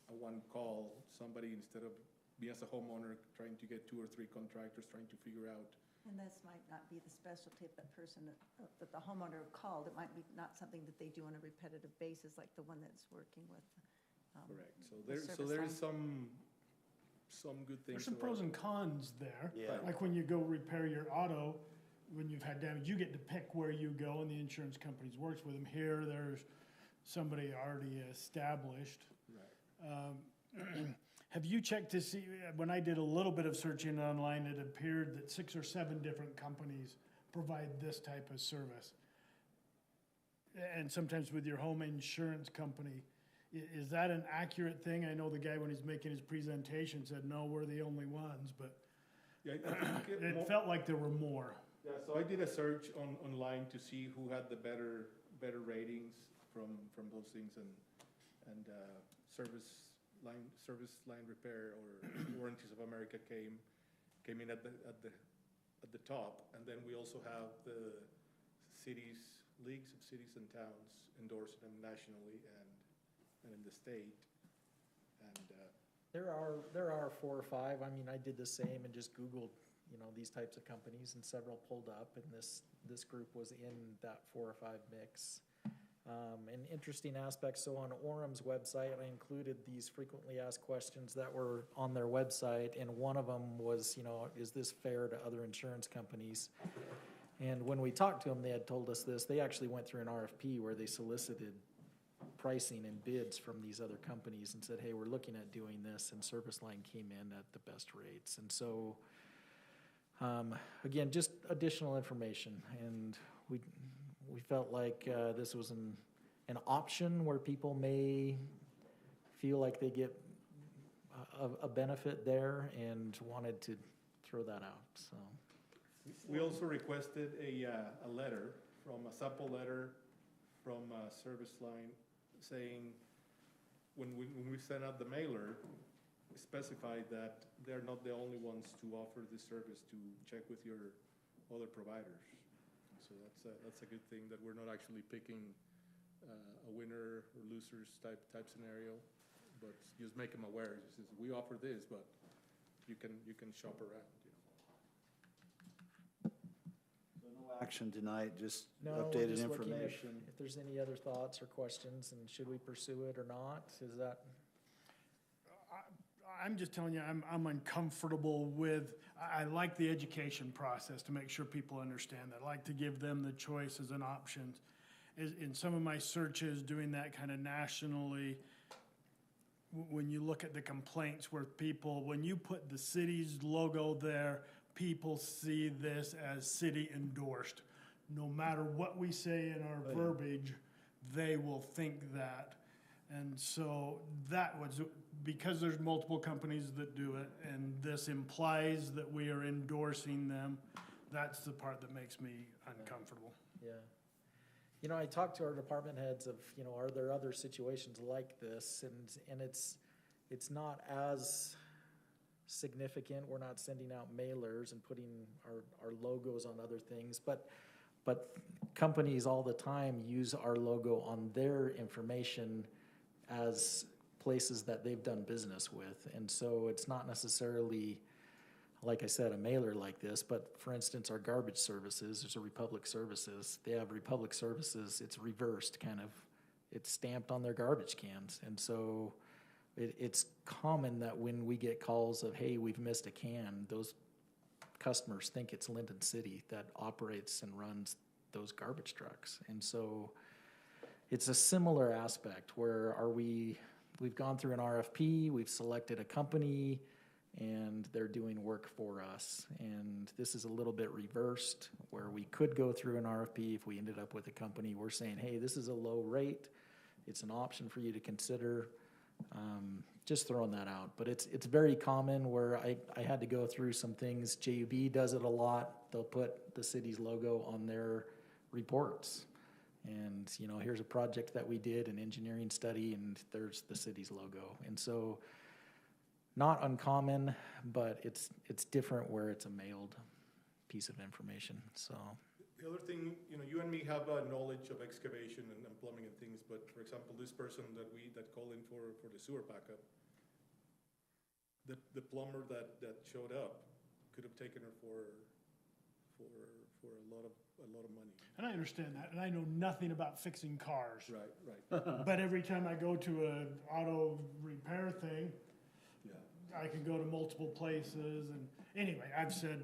one call. Somebody, instead of me as a homeowner trying to get 2 or 3 contractors trying to figure out. And this might not be the specialty of that person that the homeowner called. It might be not something that they do on a repetitive basis, like the one that's working with. Correct. So the there service is line. some good things. There's some pros and cons there. Yeah. Like when you go repair your auto, when you've had damage, you get to pick where you go, and the insurance companies works with them. Here, there's somebody already established. Right. Have you checked to see, when I did a little bit of searching online, it appeared that 6 or 7 different companies provide this type of service. And sometimes with your home insurance company, is that an accurate thing? I know the guy, when he's making his presentation, said, no, we're the only ones, but Yeah, I think it felt like there were more. Yeah, so I did a search online to see who had the better ratings from those things, and service line repair or Warranties of America came in at the top, and then we also have the leagues of cities and towns endorsing them nationally and in the state, and There are 4 or 5. I mean, I did the same and just Googled, these types of companies, and several pulled up, and this group was in that 4 or 5 mix. An interesting aspect, so on Orem's website, I included these frequently asked questions that were on their website, and one of them was, is this fair to other insurance companies? And when we talked to them, they had told us this. They actually went through an RFP where they solicited pricing and bids from these other companies and said, hey, we're looking at doing this, and Service Line came in at the best rates. And so, again, just additional information, and we felt like this was an option where people may feel like they get a benefit there and wanted to throw that out, so. we also requested a sample letter from Service Line saying, when we sent out the mailer, specified that they're not the only ones to offer this service, to check with your other providers. So that's a good thing, that we're not actually picking a winner or losers type scenario, but just make them aware. Just says, we offer this, but you can shop around. So no action tonight, just No, we're updated just looking at information. if there's any other thoughts or questions, and should we pursue it or not? Is that, I'm just telling you, I'm uncomfortable with, I like the education process to make sure people understand that. I like to give them the choices and options. In some of my searches, doing that kind of nationally, when you look at the complaints where people, when you put the city's logo there, people see this as city endorsed. No matter what we say in our verbiage, they will think that. And so that was, because there's multiple companies that do it, and this implies that we are endorsing them, that's the part that makes me uncomfortable. yeah. I talked to our department heads of, are there other situations like this? And it's not as significant. We're not sending out mailers and putting our logos on other things, but companies all the time use our logo on their information as places that they've done business with. And so it's not necessarily, like I said, a mailer like this, but for instance, our garbage services, there's a Republic Services. They have Republic Services, it's reversed kind of, it's stamped on their garbage cans. And so it's common that when we get calls of, hey, we've missed a can, those customers think it's Lindon City that operates and runs those garbage trucks. And so it's a similar aspect where we've gone through an RFP, we've selected a company, and they're doing work for us. And this is a little bit reversed, where we could go through an RFP if we ended up with a company. We're saying, hey, this is a low rate. It's an option for you to consider. Just throwing that out. But it's very common where I had to go through some things. JUB does it a lot. They'll put the city's logo on their reports. And, here's a project that we did, an engineering study, and there's the city's logo. And so, not uncommon, but it's different where it's a mailed piece of information, so. The other thing, you and me have knowledge of excavation and plumbing and things, but for example, this person that called in for the sewer backup, the plumber that showed up could have taken her for a lot of money. And I understand that, and I know nothing about fixing cars. Right. But every time I go to an auto repair thing, Yeah. I can go to multiple places, and anyway, I've said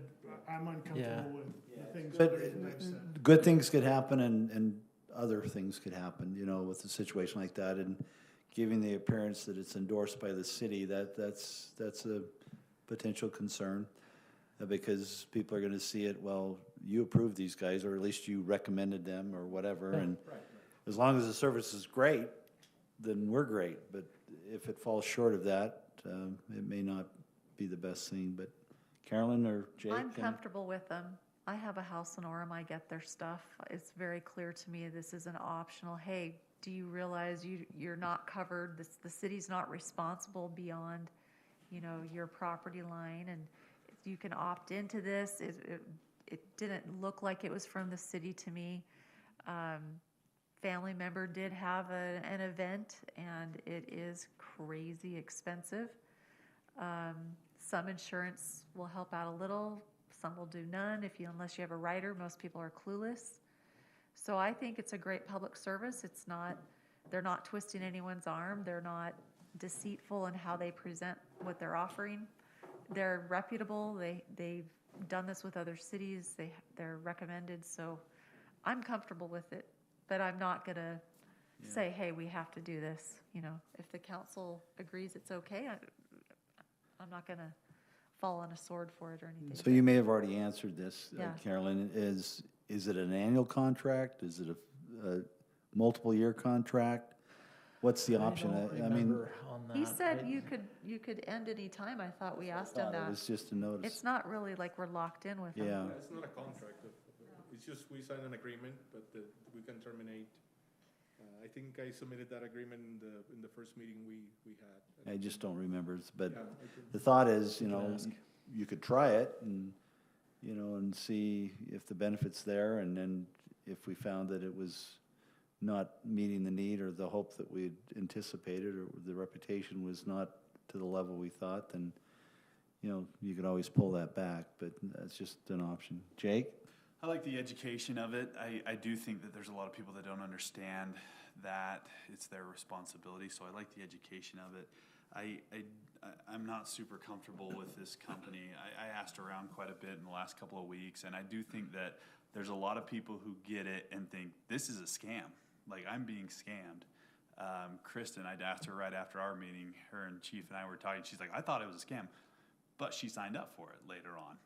I'm uncomfortable with the things But that I've said. good things could happen and other things could happen, with a situation like that. And giving the appearance that it's endorsed by the city, that's a potential concern. Because people are gonna see it, well, you approved these guys, or at least you recommended them, or whatever. And as long as the service is great, then we're great. But if it falls short of that, it may not be the best thing. But Carolyn or Jake? I'm comfortable with them. I have a house in Orem, I get their stuff. It's very clear to me this is an optional, hey, do you realize you're not covered? The city's not responsible beyond, your property line, and you can opt into this. It didn't look like it was from the city to me. Family member did have an event, and it is crazy expensive. Some insurance will help out a little. Some will do none unless you have a rider. Most people are clueless. So I think it's a great public service. They're not twisting anyone's arm. They're not deceitful in how they present what they're offering. They're reputable. They've done this with other cities. They're recommended. So I'm comfortable with it, but I'm not gonna say, hey, we have to do this. If the council agrees it's okay, I'm not gonna fall on a sword for it or anything. So you may have already answered this, Yeah. Carolyn. Is it an annual contract? Is it a multiple-year contract? What's the option? I don't remember on that. He said you could end any time. I thought we asked him It that. was just a notice. It's not really like we're locked in with him. Yeah. It's not a contract. It's just we sign an agreement, but we can terminate. I think I submitted that agreement in the first meeting we had. I just don't remember, but Yeah, the thought is, ask. you could try it and see if the benefit's there, and then if we found that it was not meeting the need or the hope that we'd anticipated, or the reputation was not to the level we thought, then, you could always pull that back, but that's just an option. Jake? I like the education of it. I do think that there's a lot of people that don't understand that it's their responsibility, so I like the education of it. I'm not super comfortable with this company. I asked around quite a bit in the last couple of weeks, and I do think that there's a lot of people who get it and think this is a scam. Like, I'm being scammed. Kristen, I'd asked her right after our meeting, her and Chief and I were talking, she's like, I thought it was a scam, but she signed up for it later on.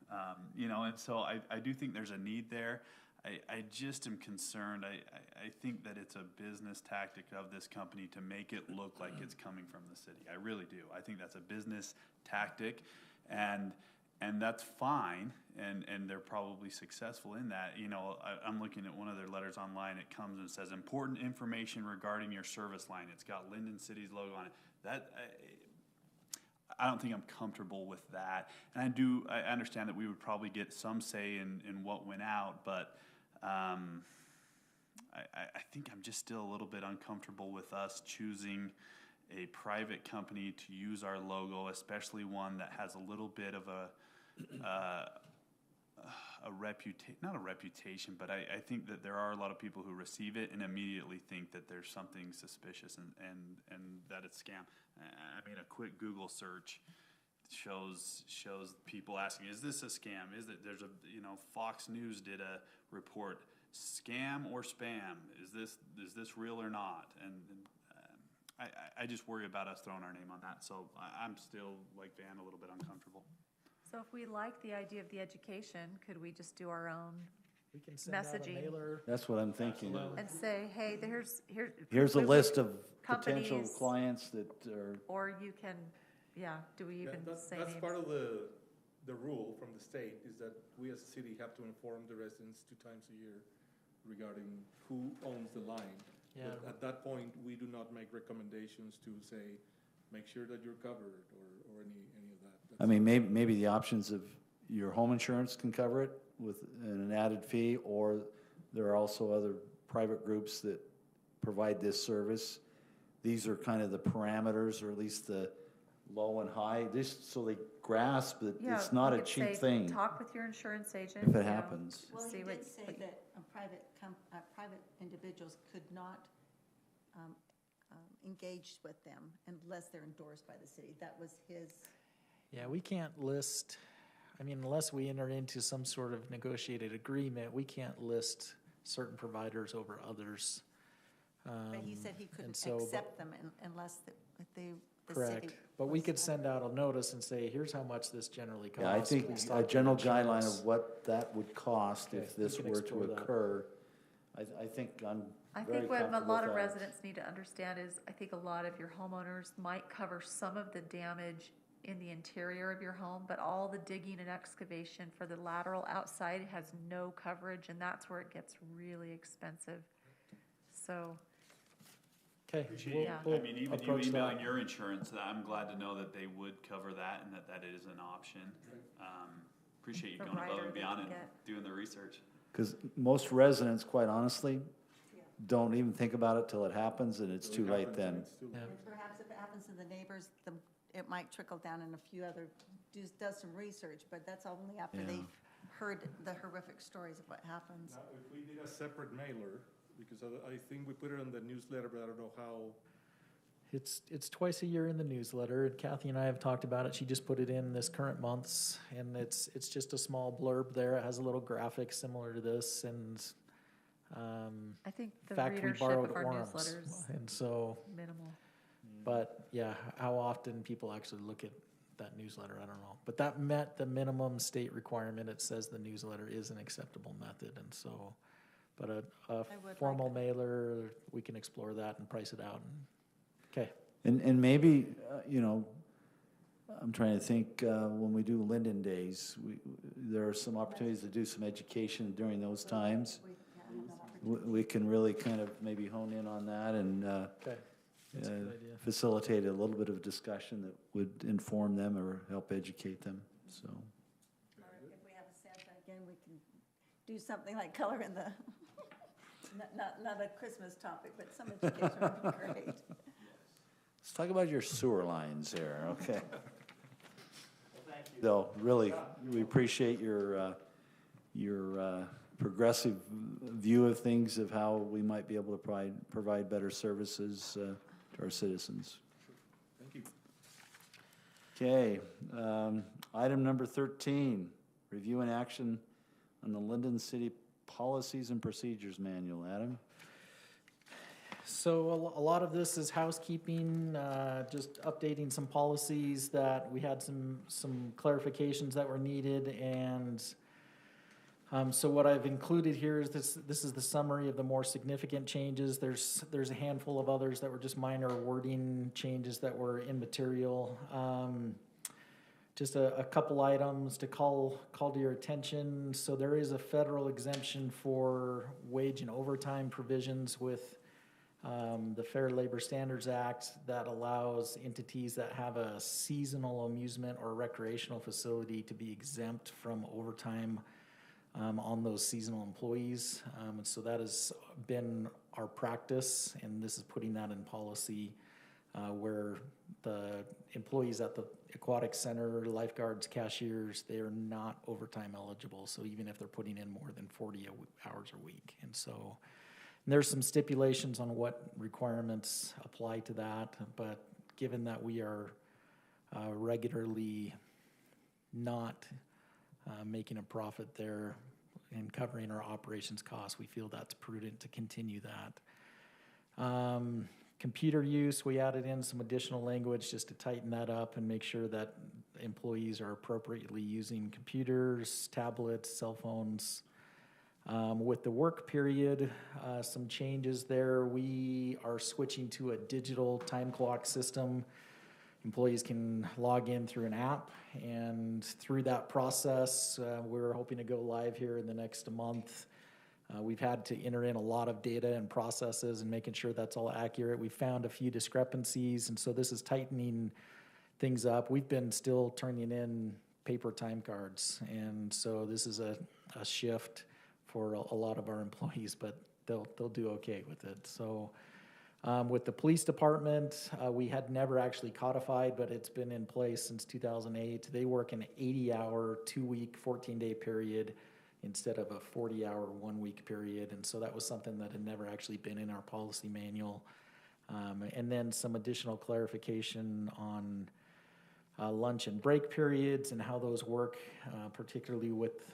And so I do think there's a need there. I just am concerned. I think that it's a business tactic of this company to make it look like it's coming from the city. I really do. I think that's a business tactic, and that's fine, and they're probably successful in that. I'm looking at one of their letters online. It comes and says, important information regarding your service line. It's got Lindon City's logo on it. I don't think I'm comfortable with that. And I understand that we would probably get some say in what went out, but I think I'm just still a little bit uncomfortable with us choosing a private company to use our logo, especially one that has a little bit of not a reputation, but I think that there are a lot of people who receive it and immediately think that there's something suspicious and that it's scam. I mean, a quick Google search shows people asking, is this a scam? There's Fox News did a report, scam or spam? Is this real or not? And I just worry about us throwing our name on that. So I'm still, like Van, a little bit uncomfortable. So if we like the idea of the education, could we just do our own We can send out a messaging mailer. That's what I'm thinking. and say, hey, Here's a list of potential companies, clients that are, or you can, do we even say That's names? part of the rule from the state, is that we as a city have to inform the residents 2 times a year regarding who owns the line. Yeah. But at that point, we do not make recommendations to say, make sure that you're covered or any of that. I mean, maybe the options of your home insurance can cover it with an added fee, or there are also other private groups that provide this service. These are kind of the parameters, or at least the low and high, just so they grasp that Yeah, it's not you a could cheap say, thing talk with your insurance agent. if you it know, happens. Well, he see did what- say what- that private individuals could not engage with them unless they're endorsed by the city. That was his, Yeah, we can't list, I mean, unless we enter into some sort of negotiated agreement, we can't list certain providers over others. but he said he and couldn't so- accept them unless the city. Correct, but we was could send out a notice and say, here's how much this generally costs. Yeah, I think Please a talk to general your guideline insurance. of what that would cost Okay, if we this can were to explore that. occur, I think I'm I very think what a comfortable lot with of that. residents need to understand is, I think a lot of your homeowners might cover some of the damage in the interior of your home, but all the digging and excavation for the lateral outside has no coverage, and that's where it gets really expensive. So, Okay, Appreciate we'll, you. we'll I mean, even you approach emailing that. your insurance, I'm glad to know that they would cover that and that is an option. Appreciate you The going above rider and they beyond can and get. doing the research. Because most residents, quite honestly, don't even think about it till it happens, and it's too late then. Yeah. And perhaps if it happens to the neighbors, it might trickle down in a few other, does some research, but that's only after Yeah. they've heard the horrific stories of what happens. Now, if we did a separate mailer, because I think we put it on the newsletter, but I don't know how. It's twice a year in the newsletter, and Kathy and I have talked about it. She just put it in this current month's, and it's just a small blurb there. It has a little graphic similar to this, and I think the in fact, we readership borrowed of our Orem's, newsletters and so, minimal. but yeah, how often people actually look at that newsletter, I don't know. But that met the minimum state requirement. It says the newsletter is an acceptable method, and so, but a would formal like mailer, we can explore that and price it out. Okay. And maybe, I'm trying to think, when we do Lindon Days, there are some opportunities to do some education during those times. We can really kind of maybe hone in on that and Okay. That's a good idea. facilitate a little bit of discussion that would inform them or help educate them, so. Or if we have a Santa again, we can do something like color in the, not a Christmas topic, but some education would be great. Let's talk about your sewer lines here, okay? Though, really, we appreciate your progressive view of things, of how we might be able to provide better services to our citizens. Thank you. Okay, item number 13, review and action on the Lindon City Policies and Procedures Manual. Adam? So a lot of this is housekeeping, just updating some policies that we had some clarifications that were needed, and so what I've included here is this is the summary of the more significant changes. There's a handful of others that were just minor wording changes that were immaterial. Just a couple items to call to your attention. So there is a federal exemption for wage and overtime provisions with the Fair Labor Standards Act that allows entities that have a seasonal amusement or recreational facility to be exempt from overtime on those seasonal employees. And so that has been our practice, and this is putting that in policy where the employees at the aquatic center, lifeguards, cashiers, they are not overtime eligible. So even if they're putting in more than 40 hours a week. And so there's some stipulations on what requirements apply to that, but given that we are regularly not making a profit there and covering our operations costs, we feel that's prudent to continue that. Computer use, we added in some additional language just to tighten that up and make sure that employees are appropriately using computers, tablets, cell phones. With the work period, some changes there. We are switching to a digital time clock system. Employees can log in through an app, and through that process, we're hoping to go live here in the next month. We've had to enter in a lot of data and processes and making sure that's all accurate. We found a few discrepancies, and so this is tightening things up. We've been still turning in paper time cards, and so this is a shift for a lot of our employees, but they'll do okay with it. So with the police department, we had never actually codified, but it's been in place since 2008. They work an 80-hour, 2-week, 14-day period instead of a 40-hour, 1-week period. And so that was something that had never actually been in our policy manual. And then some additional clarification on lunch and break periods and how those work, particularly with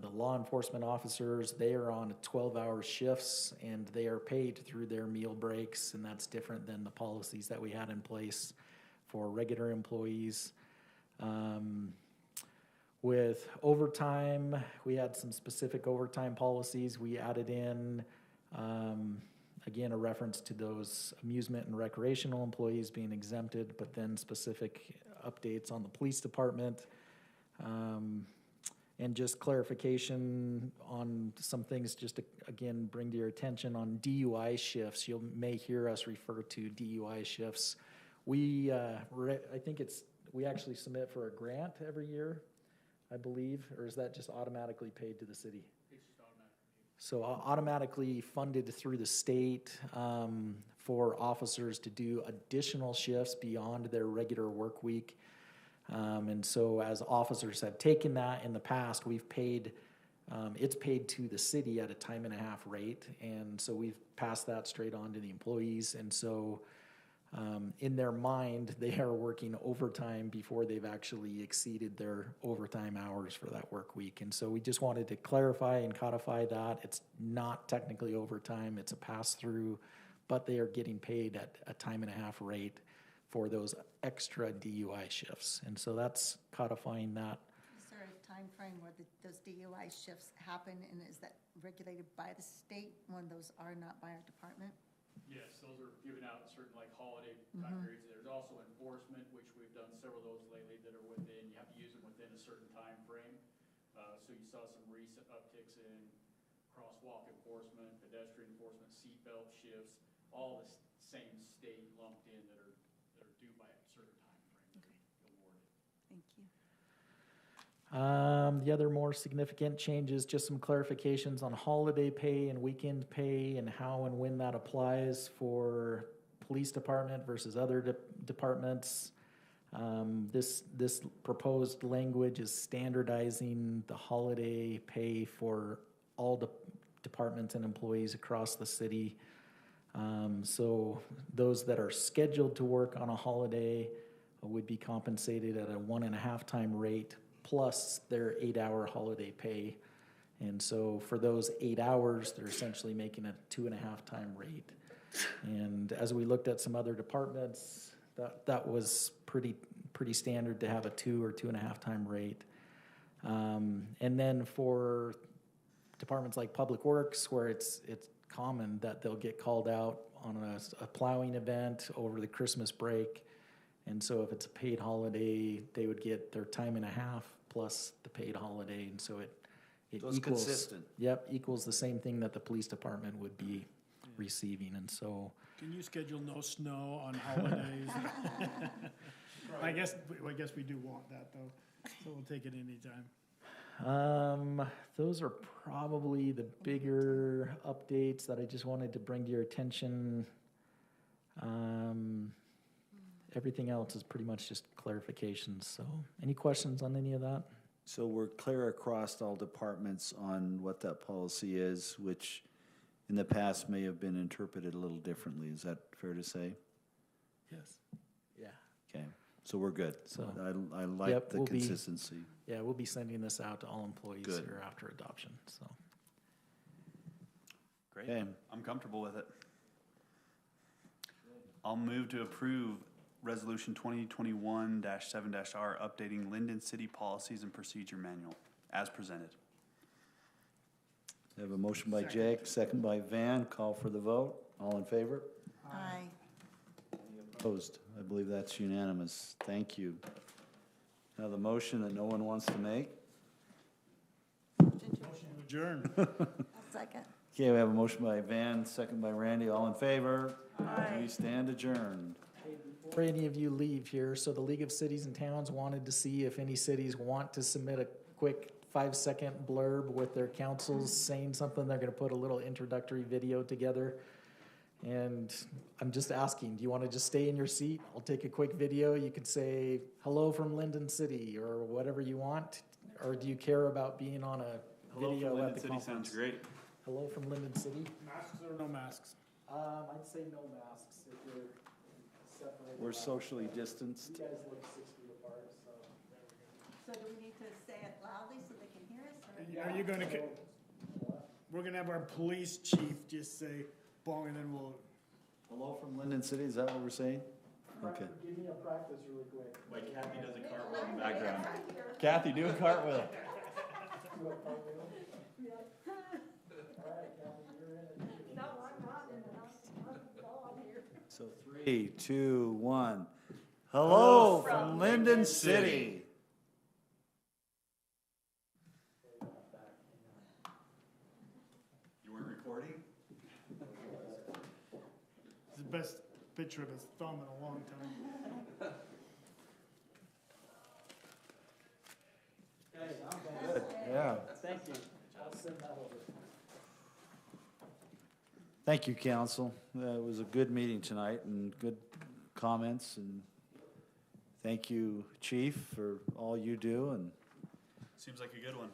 the law enforcement officers. They are on 12-hour shifts and they are paid through their meal breaks, and that's different than the policies that we had in place for regular employees. With overtime, we had some specific overtime policies. We added in, again, a reference to those amusement and recreational employees being exempted, but then specific updates on the police department. And just clarification on some things, just to, again, bring to your attention on DUI shifts. You may hear us refer to DUI shifts. We, I think we actually submit for a grant every year, I believe, or is that just automatically paid to the city? It's just automatic. So automatically funded through the state for officers to do additional shifts beyond their regular work week. And so as officers have taken that in the past, we've paid, it's paid to the city at a time and a half rate. And so we've passed that straight on to the employees. And so in their mind, they are working overtime before they've actually exceeded their overtime hours for that work week. And so we just wanted to clarify and codify that. It's not technically overtime, it's a pass-through, but they are getting paid at a time and a half rate for those extra DUI shifts. And so that's codifying that. Is there a time frame where those DUI shifts happen, and is that regulated by the state when those are not by our department? Yes, those are given out in certain like holiday time periods. There's also enforcement, which we've done several of those lately that are within, you have to use them within a certain time frame. So you saw some recent upticks in crosswalk enforcement, pedestrian enforcement, seatbelt shifts, all the same state lumped in that are due by a certain time frame awarded. Thank you. The other more significant changes, just some clarifications on holiday pay and weekend pay and how and when that applies for police department versus other departments. This proposed language is standardizing the holiday pay for all departments and employees across the city. So those that are scheduled to work on a holiday would be compensated at a 1.5 time rate plus their 8-hour holiday pay. And so for those 8 hours, they're essentially making a 2.5 time rate. And as we looked at some other departments, that was pretty standard to have a 2 or 2.5 time rate. And then for departments like Public Works, where it's common that they'll get called out on a plowing event over the Christmas break. And so if it's a paid holiday, they would get their time and a half plus the paid holiday. And so it So it's equals, consistent. Yep, equals the same thing that the police department would be receiving. And so Can you schedule no snow on holidays? I guess we do want that though, so we'll take it anytime. those are probably the bigger updates that I just wanted to bring to your attention. Everything else is pretty much just clarifications. So any questions on any of that? So we're clear across all departments on what that policy is, which in the past may have been interpreted a little differently. Is that fair to say? Yes. Yeah. Okay, so we're good. So, I like yep, the we'll be- consistency. Yeah, we'll be sending this out to all employees Good. here after adoption, so. Great. Okay. I'm comfortable with it. I'll move to approve Resolution 2021-7-R, updating Lindon City Policies and Procedure Manual, as presented. I have a motion by Jake, second by Van. Call for the vote. All in favor? Aye. Opposed? I believe that's unanimous. Thank you. Now the motion that no one wants to make. Adjourn. Second. Okay, we have a motion by Van, second by Randy. All in favor? Aye. We stand adjourned. Before any of you leave here, so the League of Cities and Towns wanted to see if any cities want to submit a quick 5-second blurb with their councils saying something. They're gonna put a little introductory video together. And I'm just asking, do you wanna just stay in your seat? I'll take a quick video. You could say, hello from Lindon City, or whatever you want. Or do you care about being on a Hello video from at Lindon the City conference? sounds great. Hello from Lindon City. Masks or no masks? I'd say no masks if you're separated. We're out. socially distanced. You guys look 6 feet apart, so. So do we need to say it loudly so they can hear us? Or? Are you gonna, we're gonna have our police chief just say, bong, and then we'll, Hello from Lindon City, is that what we're saying? Okay. Give me a practice really quick. Like Kathy does a cartwheel in the background. Kathy, do a cartwheel. Do a cartwheel. All right, Kathy, you're in it. No, I'm not in it. I'm all here. So 3, 2, 1. Hello from Lindon City. You weren't recording? it's the best picture of his thumb in a long time. Good, yeah. Thank you. I'll send that over. Thank you, council. It was a good meeting tonight and good comments, and thank you, chief, for all you do, and Seems like a good one.